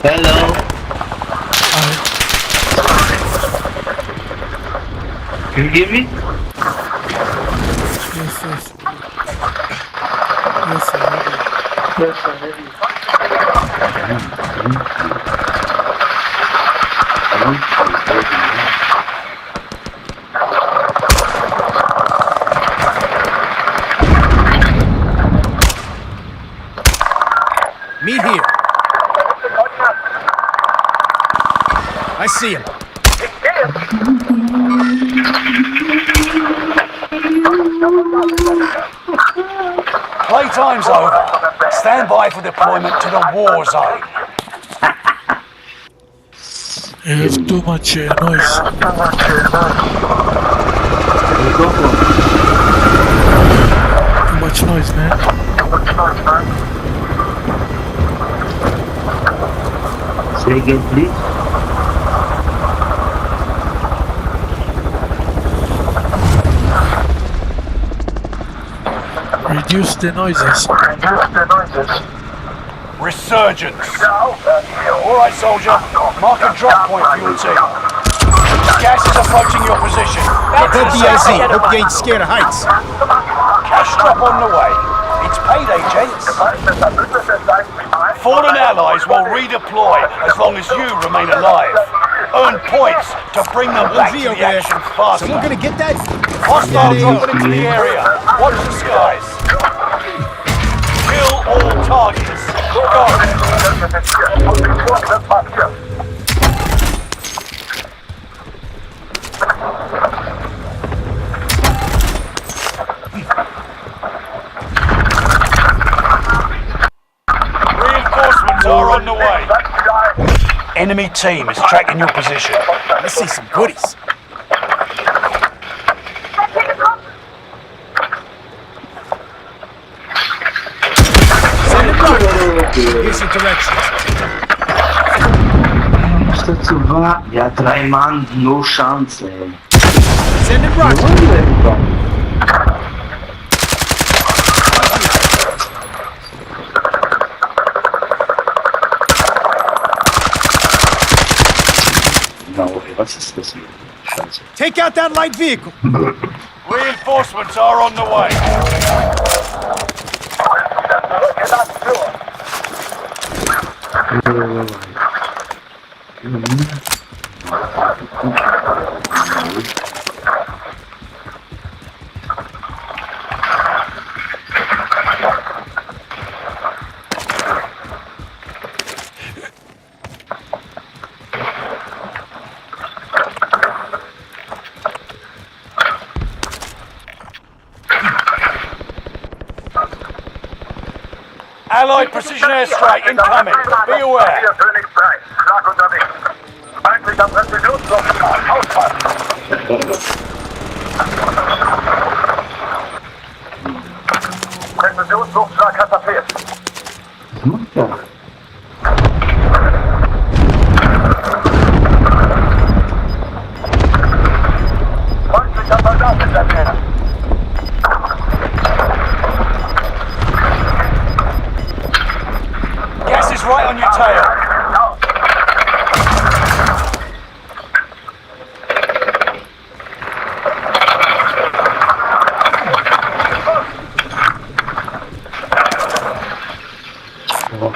Hello. Can you hear me? Yes, I hear you. Meet here. I see him. Playtime's over. Stand by for deployment to the war zone. You have too much noise. Too much noise, man. Say again, please. Reduce the noises. Resurgence. Alright, soldier. Mark a drop point for your team. Gas is approaching your position. Get to the DLZ. safe Hope you ain't zone. scared of heights. Cash drop on the way. It's payday, gents. Fallen allies will redeploy as long as you remain alive. earn points to bring them back to the action faster. Someone gonna get that? Hostile dropping into the area. Watch the skies. Kill all targets. Go. Reinforcements are on the way. Enemy team is tracking your position. Let's see some goodies. Send it right. Here's your directions. Ja, 3 Mann, no chance, ey. Send it right. Was ist das hier? Scheiße. Take out that light vehicle. Reinforcements are on the way. Allied precision airstrike incoming. Be aware. Präzisionsluftschlag katapult. Was macht der? Feindlicher Soldat in der Nähe. Gas is right on your tail.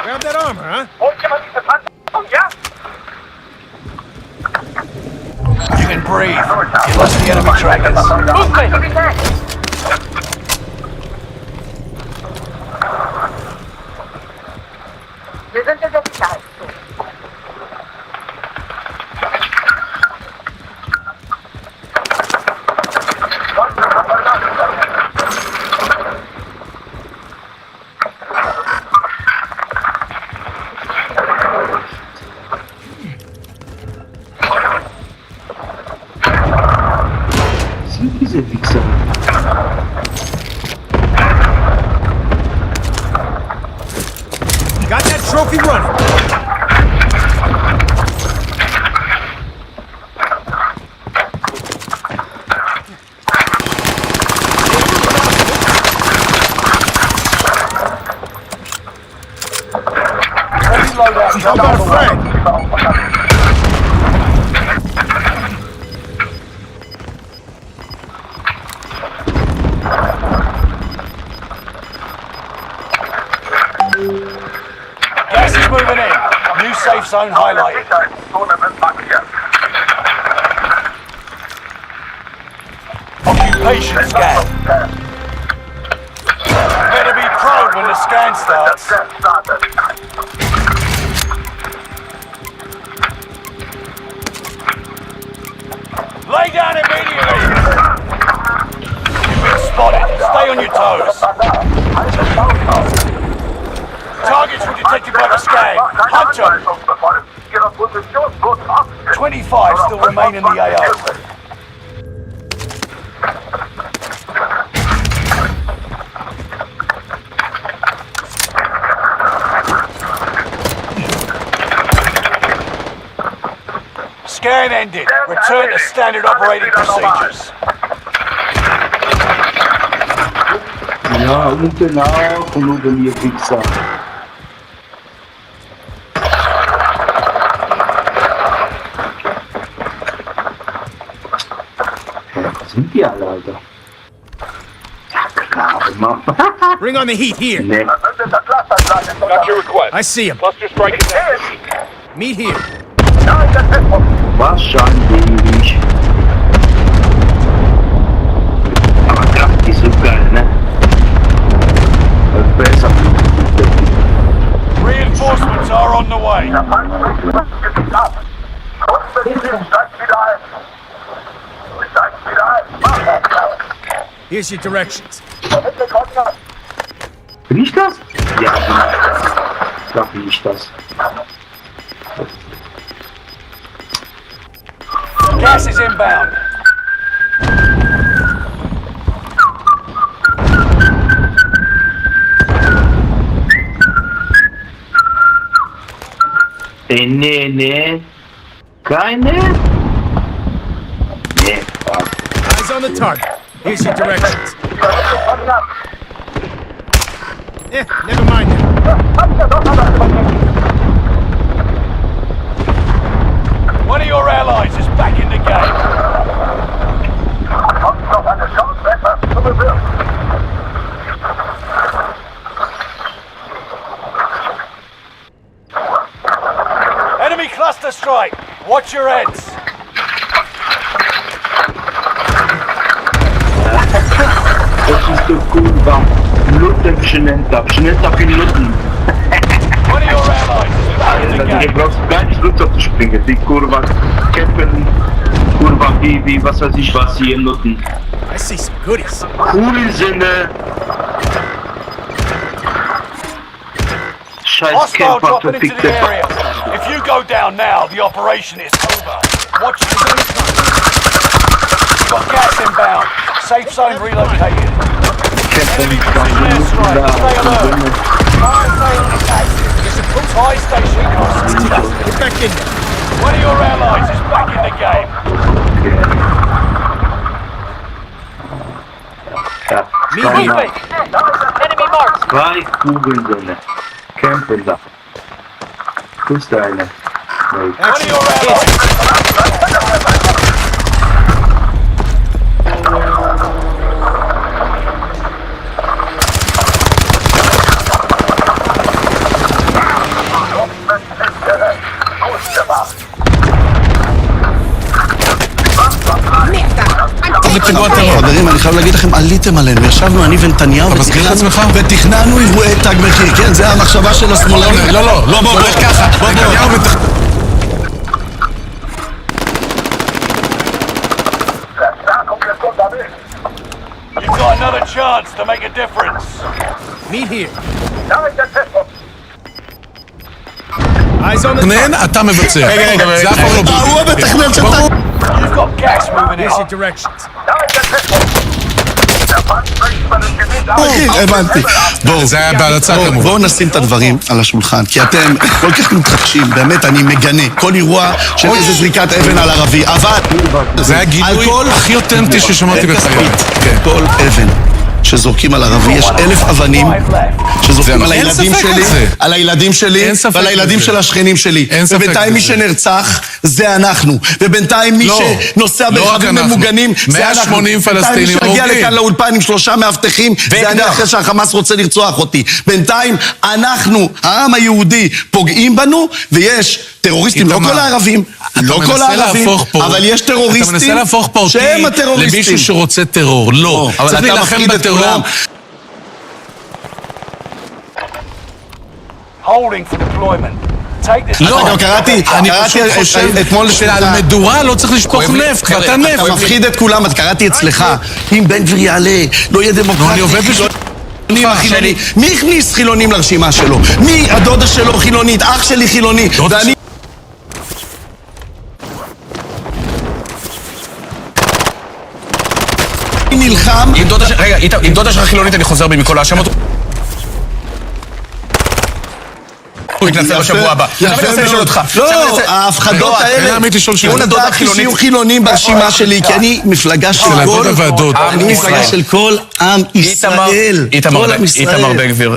Grab that armor, huh? You can breathe. You lost the enemy trackers. Movement! Wir sind in der Sicherheitszone. Sind diese Wichser? Got that trophy running. How about a friend? Gas is moving in. New safe zone highlighted. Occupation scan. Better be prone when the scan starts. Lay down immediately! You've been spotted. Stay on your toes. Targets were detected by the scan. Hunt them. 25 still remain in the AO. Scan ended. Return to standard operating procedures. Ja, und genau, von oben ihr Wichser. Wo sind die alle, Alter? Ja, klar, Mann. Bring on the heat here. Nee. I see him. Cluster strike is Meet here. Wahrscheinlich. Aber Kraft ist so geil, ne? Besser. Reinforcements are on the way. Here's your directions. Bin ich das? Ja, ich glaube, bin ich das. Gas is inbound. Nee. Keine? Nee, fuck. Eyes on the target. Here's your directions. Yeah, never mind that. One of your allies is back in the game. Enemy cluster strike. Watch your heads. Das ist so cool, war Schnelltag in Lutten. One of your allies is back in the Du game. brauchst gar nicht Flugzeug zu springen. Die Kurva, Kämpfen, Kurva, wie, was weiß ich was hier in Lutten. I see some goodies. Cool Sinne. Scheiß Hostile Camper, dropping into verfickte the area. If you go down now, the operation is over. Watch your You've got gas inbound. Safe zone relocated. Enemy precision airstrike. Stay alert. Fire sale is active. Fire station costs. Get back in there. One of your allies is back in the game. Enemy marks. Zwei Kugeln drin. Campen da. Wo ist der eine? One of your allies. חברים, אני חייב להגיד לכם, עליתם עלינו, ישבנו אני ונתניהו ותכננו אירועי תג מחיר, כן? זה המחשבה של השמאלנים. לא, בוא, ככה, נתניהו You've got another chance to make a difference. Meet here. Eyes on the מתכנן, target. אתה מבצע. זה אף פעם לא בודי. הוא המתכנן שאתה... You've got gas moving Here's your in. directions. הבנתי. זה היה בהרצה כמובן. בואו נשים את הדברים על השולחן, כי אתם כל כך מתרגשים, באמת, אני מגנה כל אירוע של איזה זריקת אבן על ערבי, אבל... זה היה גילוי הכי אותנטי ששמעתי בחיי. כל אבן שזורקים על ערבי, יש 1,000 אבנים שזורקים על הילדים שלי, על הילדים שלי ועל הילדים של השכנים שלי. ובינתיים מי שנרצח זה אנחנו, ובינתיים מי שנוסע ברכבים ממוגנים זה אנחנו. 180 פלסטינים מי שמגיע לכאן לאולפן עם 3 מאבטחים זה אני אחרי שהחמאס רוצה לרצוח אותי. בינתיים אנחנו, העם היהודי, פוגעים בנו, ויש טרוריסטים, לא כל הערבים, לא כל הערבים, אבל יש טרוריסטים אתה מנסה להפוך פה אותי למישהו שרוצה טרור, לא. צריך להילחם בטרור. Holding for deployment. Take this. לא, קראתי אתמול שעל מדורה לא צריך לשפוך נפט, ואתה נפט. אתה מפחיד את כולם, אז קראתי אצלך, אם בן גביר יעלה, לא יהיה דמוקרטי. מי הכניס חילונים לרשימה שלו? מי הדודה שלו חילונית, אח שלי חילוני, ואני... נלחם... רגע, אם דודה שלך חילונית אני חוזר בי מכל האשם אותו. הוא יתנצל בשבוע הבא. עכשיו אני רוצה לשאול אותך. לא, ההפחדות האלה, הוא נדעתי שיהיו חילונים ברשימה שלי, כי אני מפלגה של כל... אני מפלגה של כל עם ישראל. כל עם ישראל. איתמר בן גביר.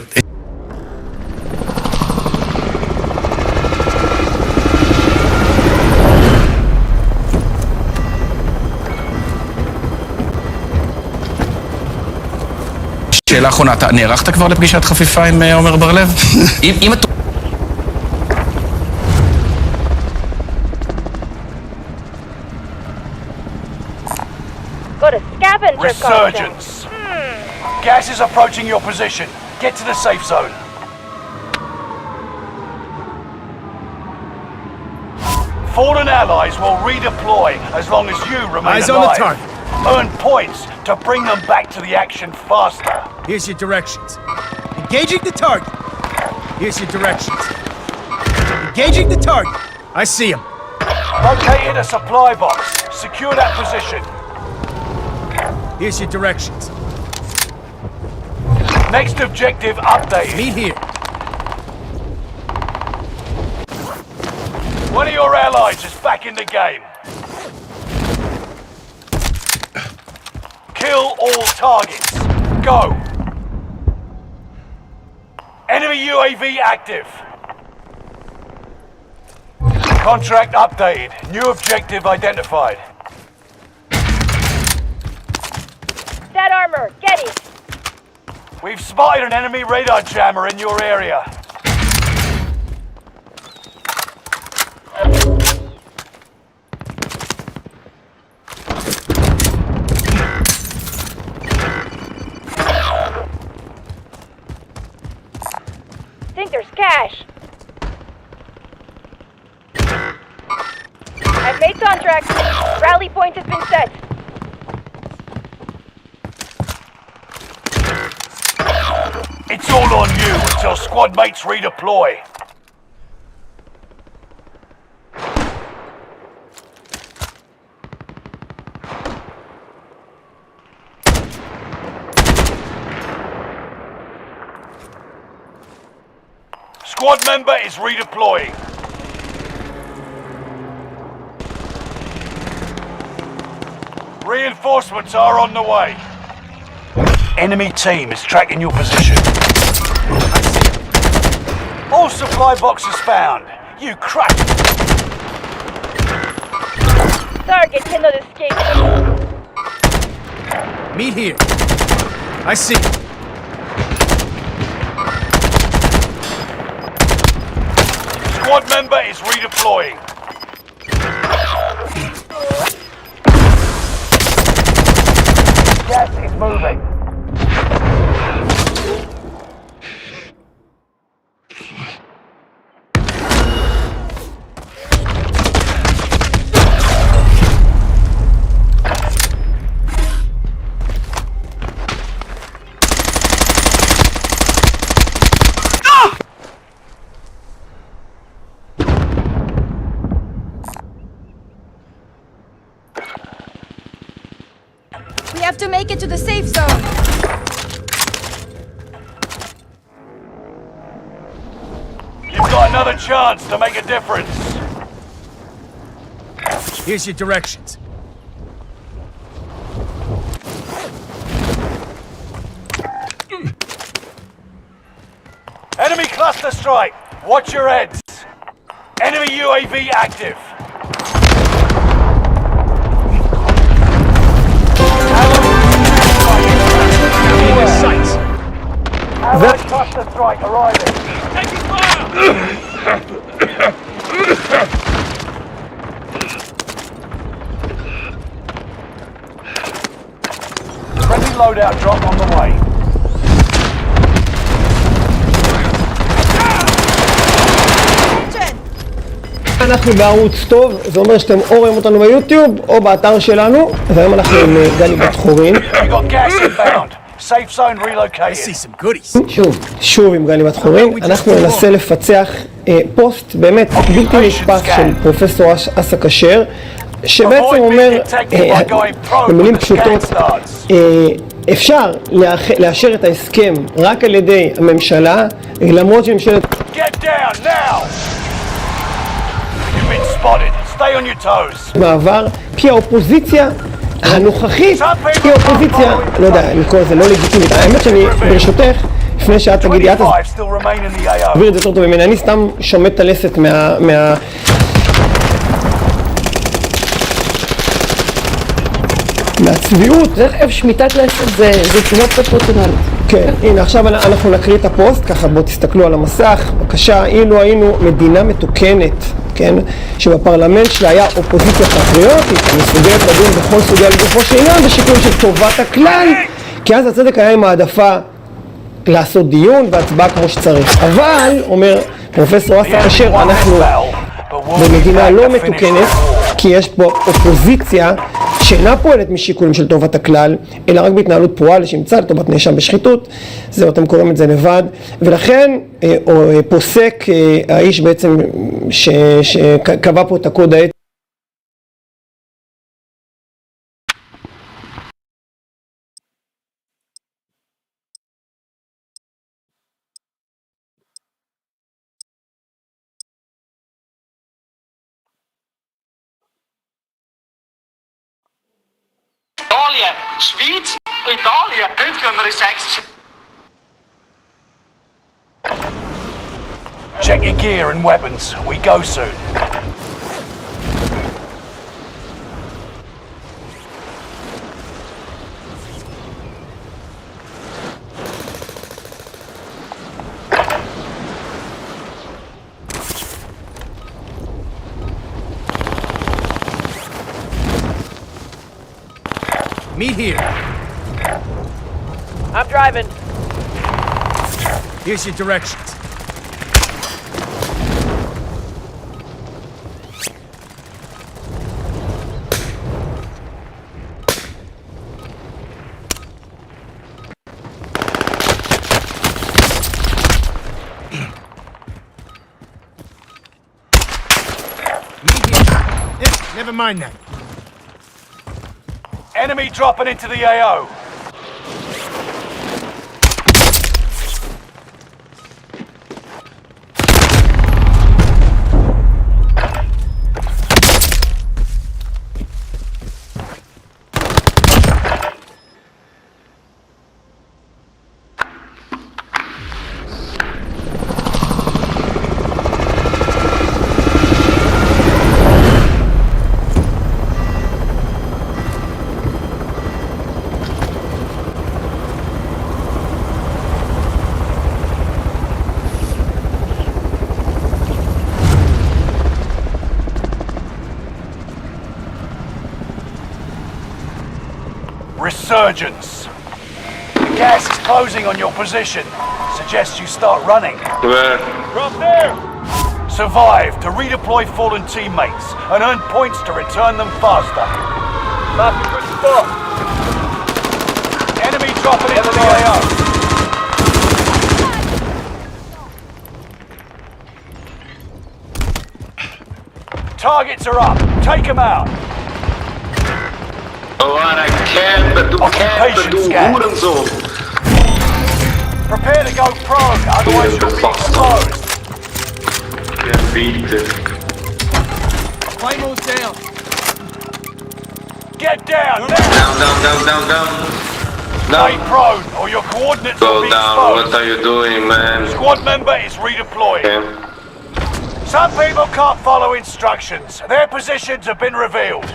שאלה אחרונה, אתה נערכת כבר לפגישת חפיפה עם עומר בר לב? אם אתה... Resurgence. Gas is approaching your position. Get to the safe zone. Fallen allies will redeploy as long as you remain Eyes alive. on the target. Earn points to bring them back to the action faster. Here's your directions. Engaging the target. Here's your directions. Engaging the target. I see him. Located a supply box. Secure that position. Here's your directions. Next objective updated. Meet here. One of your allies is back in the game. Kill all targets. Go. Enemy UAV active. Contract updated. New objective identified. That armor, get it! We've spotted an enemy radar jammer in your area. Think there's cash. I've made contracts. Rally point has been set. It's all on you until squad mates redeploy. Squad member is redeploying. Reinforcements are on the way. Enemy team is tracking your position. All supply boxes found. You cracked. Target cannot escape. Meet here. I see. Squad member is redeploying. Gas is moving. We have to make it to the safe zone. You've got another chance to make a difference. Here's your directions. Enemy cluster strike. Watch your heads. Enemy UAV active. Allied cluster strike arriving. Taking fire! Friendly loadout drop on the way. אנחנו בערוץ טוב, זה אומר שאתם או רואים אותנו ביוטיוב או באתר שלנו, והיום אנחנו עם גלי בת חורין. שוב עם גלי בת חורין, אנחנו ננסה לפצח פוסט באמת בלתי נשפט של פרופסור אסא כשר, שבעצם אומר במילים פשוטות, אפשר לאשר את ההסכם רק על ידי הממשלה, למרות שממשלת... מעבר, כי האופוזיציה הנוכחית היא האופוזיציה, לא יודע, לקרוא לזה לא לגיטימית. האמת שאני ברשותך, לפני שאת תגידי, את תעביר את זה יותר טוב ממני, אני סתם שומט את הלסת מהצביעות. איך שמיטת לסת זה תשובה קצת פרסונלית. כן, הנה עכשיו אנחנו נקריא את הפוסט, ככה בואו תסתכלו על המסך, בבקשה, אילו היינו מדינה מתוקנת כן? שבפרלמנט שלה היה אופוזיציה פטריוטית, מסוגלת לדון בכל סוגיה לגופו של עניין, בשיקול של טובת הכלל, כי אז הצדק היה עם העדפה לעשות דיון והצבעה כמו שצריך. אבל, אומר פרופסור אסא כשר, אנחנו במדינה לא מתוקנת, כי יש פה אופוזיציה שאינה פועלת משיקולים של טובת הכלל, אלא רק בהתנהלות פרועה לשמצה לטובת נאשם בשחיתות. זהו, אתם קוראים את זה לבד. ולכן פוסק האיש בעצם שקבע פה את הקוד האתי. Italien, Schweiz, Italien, heute gehen wir in 6. Check your gear and weapons. We go soon. Meet here. I'm driving. Here's your directions. Meet here. Never mind that. Enemy dropping into the AO. Resurgence. The gas is closing on your position. Suggest you start running. Where? From there! Survive to redeploy fallen teammates and earn points to return them faster. Mark a good spot. Enemy dropping into the AO. Targets are up. Take them out. Ora, camper, du Hurensohn. Prepare to go prone, otherwise you'll be exposed. Ja, bitte. Flamo's down. Get down, Down. Stay prone, or your coordinates will Go be down, exposed. what are you doing, man? Squad member is redeploying. Okay. Some people can't follow instructions. Their positions have been revealed.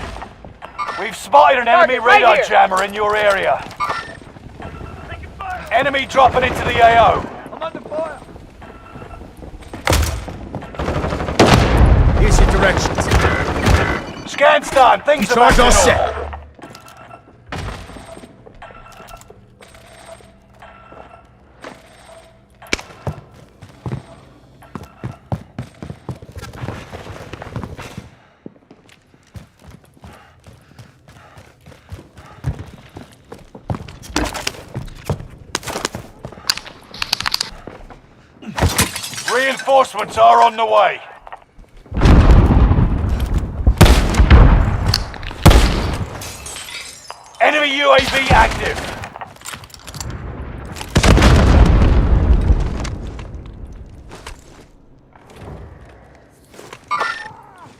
We've spotted an enemy Target, right radar here. jammer in your area. Enemy dropping into the AO. I'm under fire. Here's your directions. Scan's done. Things are back Charge all to set. normal. Reinforcements are on the way. Enemy UAV active.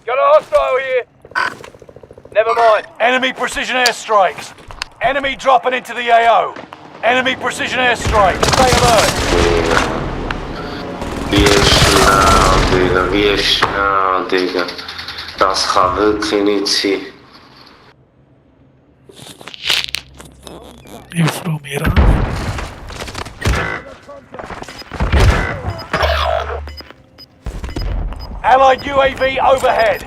Got a hostile here. Never mind. Enemy precision airstrikes. Enemy dropping into the AO. Enemy precision airstrike. Stay alert. Wieś na, Digga. Das kann wirklich nicht sein. Allied UAV overhead.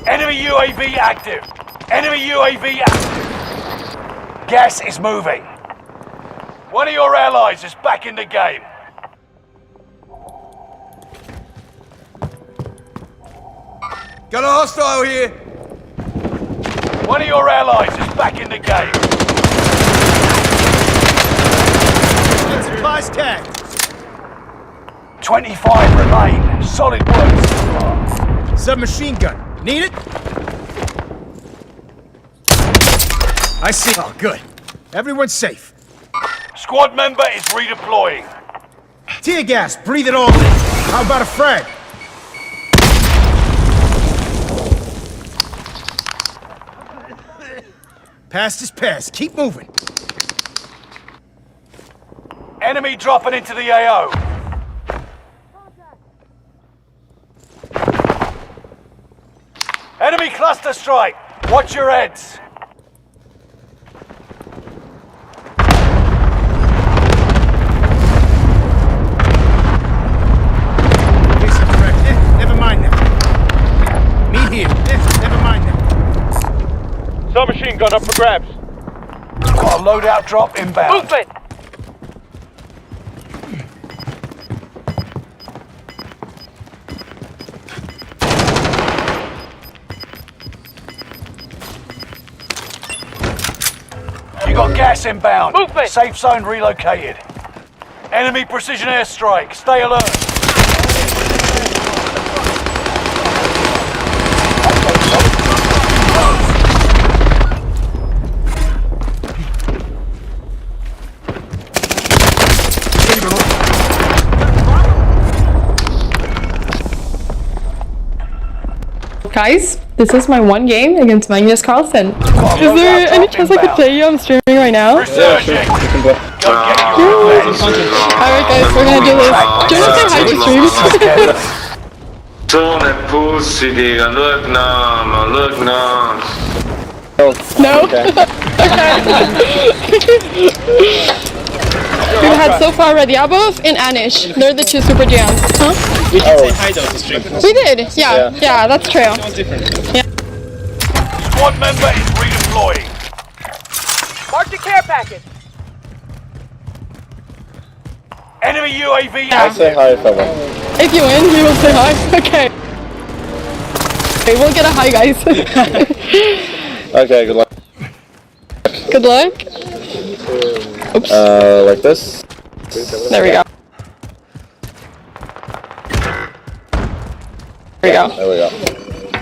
Enemy UAV active. Enemy UAV active. Gas is moving. One of your allies is back in the game. Got a hostile here. One of your allies is back in the game. Get supplies tagged. 25 remain. Solid work so far. Submachine gun. Need it? I see. Oh, good. Everyone's safe. Squad member is redeploying. Tear gas. Breathe it all in. How about a frag? Past is past. Keep moving. Enemy dropping into the AO. Enemy cluster strike. Watch your heads. Never mind that. Meet here. Never mind that. Submachine gun up for grabs. Got a loadout drop inbound. Movement! You got gas inbound. Movement! Safe zone relocated. Enemy precision airstrike. Stay alert. Guys, this is my one game against Magnus Carlsen. Is there any chance I could play you? I'm streaming right now. Yeah, sure. You can play. Alright guys, we're gonna do this. Do you want to say hi to streams? Don't pussy, digga. Look now, man. Look now. No? We've had so far Radiabov and Anish. They're the two super jams. Huh? We did say hi though to stream. We did, yeah, that's true. Yeah. Squad member is redeploying. Mark the care package. Enemy UAV Yeah. active. Say hi if I win. If you win, you will say hi. Okay. Okay, we'll get a hi, guys. Okay, good luck. Good luck. Oops. Like this. There we go. There we go. There we go.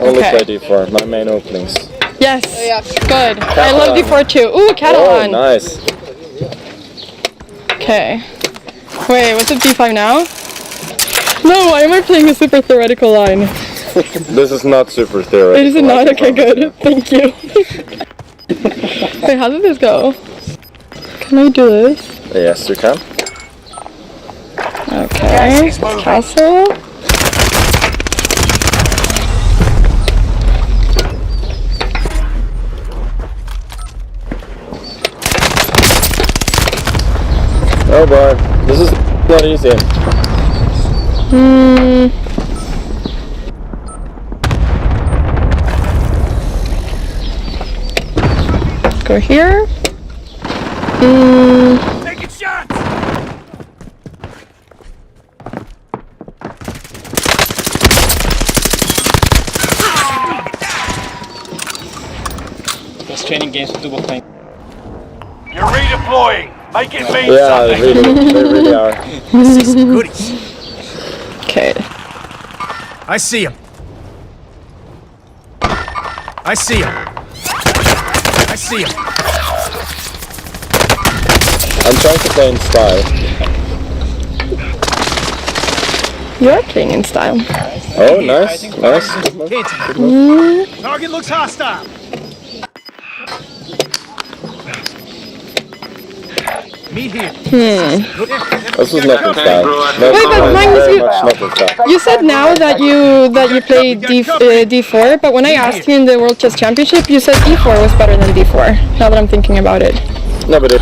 Only Okay. play D4, my main openings. Yes. Good. I love D4 too. Ooh, Catalan. Oh, nice. Okay. Wait, what's it D5 now? No, why am I playing a super theoretical line? This is not super theoretical. Is it not? Okay, good. Thank you. Wait, how did this go? Can I do this? Yes, you can. Okay. Castle. Oh boy, this is not easy. Go here. Taking shots! Those training games with double playing. You're redeploying. Make it mean Yeah, something. they really are. See some goodies. Okay. I see him. I see him. I see him. I'm trying to play in style. You're playing in style. Oh, nice, nice. Target looks hostile. Meet here. This was not in style. Wait, but Magnus, very much not in style. you said now that you play D4, but when I asked you in the World Chess Championship, you said E4 was better than D4. Now that I'm thinking about it. No, but it...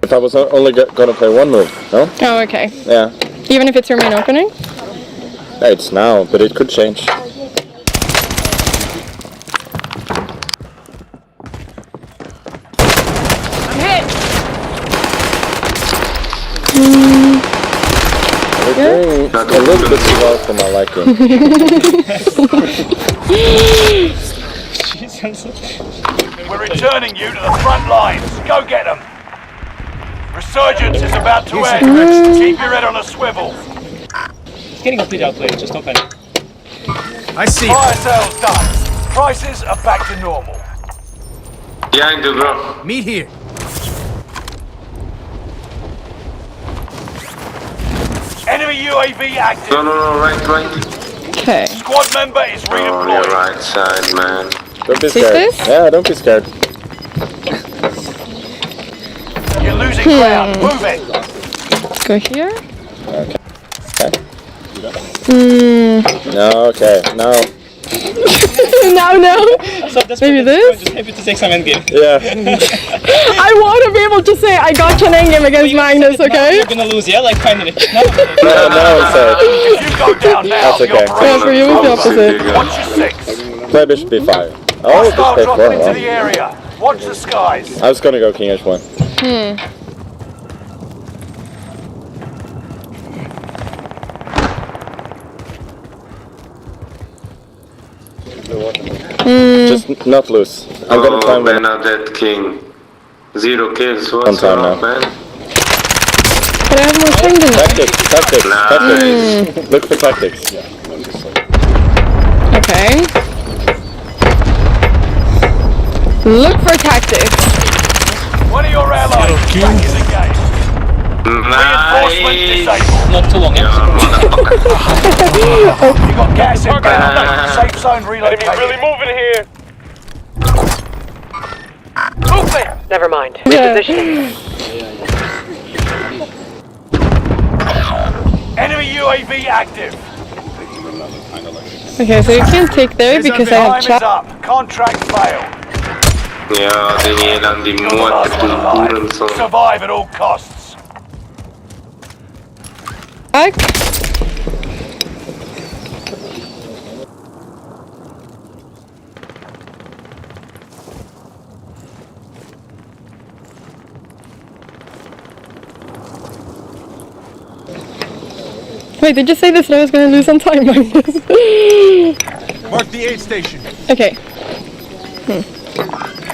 If I was only gonna play one move, no? Oh, okay. Yeah. Even if it's your main opening? Yeah, it's now, but it could change. I'm hit! We're doing a little bit too well for my liking. We're returning you to the front lines. Go get them. Resurgence is about to end. Keep your head on a swivel. It's getting completely outplayed, just don't panic. I see. Fire sales done. Prices are back to normal. Behind you, bro. Meet here. Enemy UAV active. No, right. Okay. Squad member is On your redeployed. right side, man. Don't be See scared. this? Yeah, don't be scared. You're losing ground. Move it. Go here. Okay. No. Okay. No. No. So that's Maybe this? just happy to take some endgame. Yeah. I want to be able to say I got an endgame against Magnus, okay? You're gonna lose, yeah? Like finally. No. No, it's If you go down now, that's okay. Yeah, for you it's the opposite. watch your six. Play bishop b5. Oh, Hostile just play dropping 4. into Huh? the area. Watch the skies. I was gonna go king h1. Just not lose. I'm gonna try and win. Bernadette King. 0 kills. On What's time up, now. man? But I have more time than that. Tactics. Nice. Look for tactics. Okay. Look for tactics. One of your allies is back in the game. Reinforcement disabled. Not too long, yeah? You got gas inbound. Safe zone relocated. Enemy's really moving here. Movement. Never mind. Yeah. Enemy UAV active. Okay, so you can't take there because I have Time is chat. up. Contract failed. Ja, den gillar de You're the last one alive. målkulturen som... Survive at all costs. Back. Wait, did you say this and I was gonna lose on time, Magnus? Mark the aid station. Okay.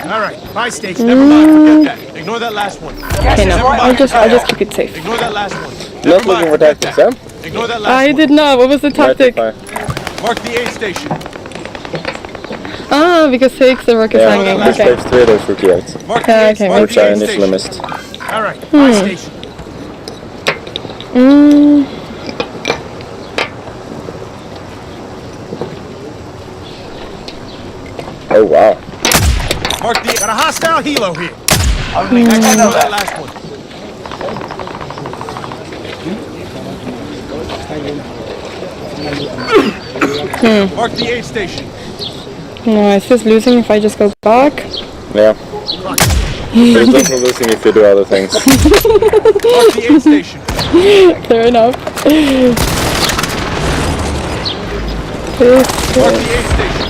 Alright, buy station. Never mind. Forget that. Ignore that last one. Okay, no. I'll just keep it safe. Ignore that last one. Not looking for tactics, huh? Ignore that last I one. did not. What was the tactic? Mark the aid station. Ah, because 6 the rock is Yeah, hanging. this Okay. takes 3 of those rookie rates. Mark the aid Okay, mark Which the I aid initially station. missed. Alright, buy station. Oh wow. Mark the... Got a hostile helo here. Only Ignore next that left. last one. Mark the aid station. No, it's just losing if I just go back. Yeah. There's also losing if you do other things. Mark the aid station. Fair enough. Mark the aid station.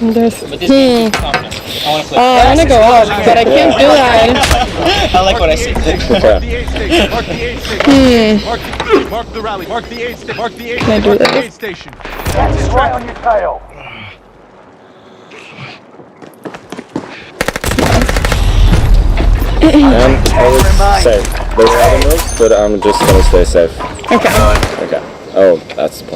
There's... But this game is confident. I wanna play. I wanna go up, but I can't do that. I like what I see. Mark the aid station. Mark the aid station. Mark the rally. Mark the aid station. Mark the aid Can I station. do Mark the this? aid station. Gas is right on your tail. And always safe. There's other moves, but I'm just gonna stay safe. Okay. Okay. Oh, that's the point.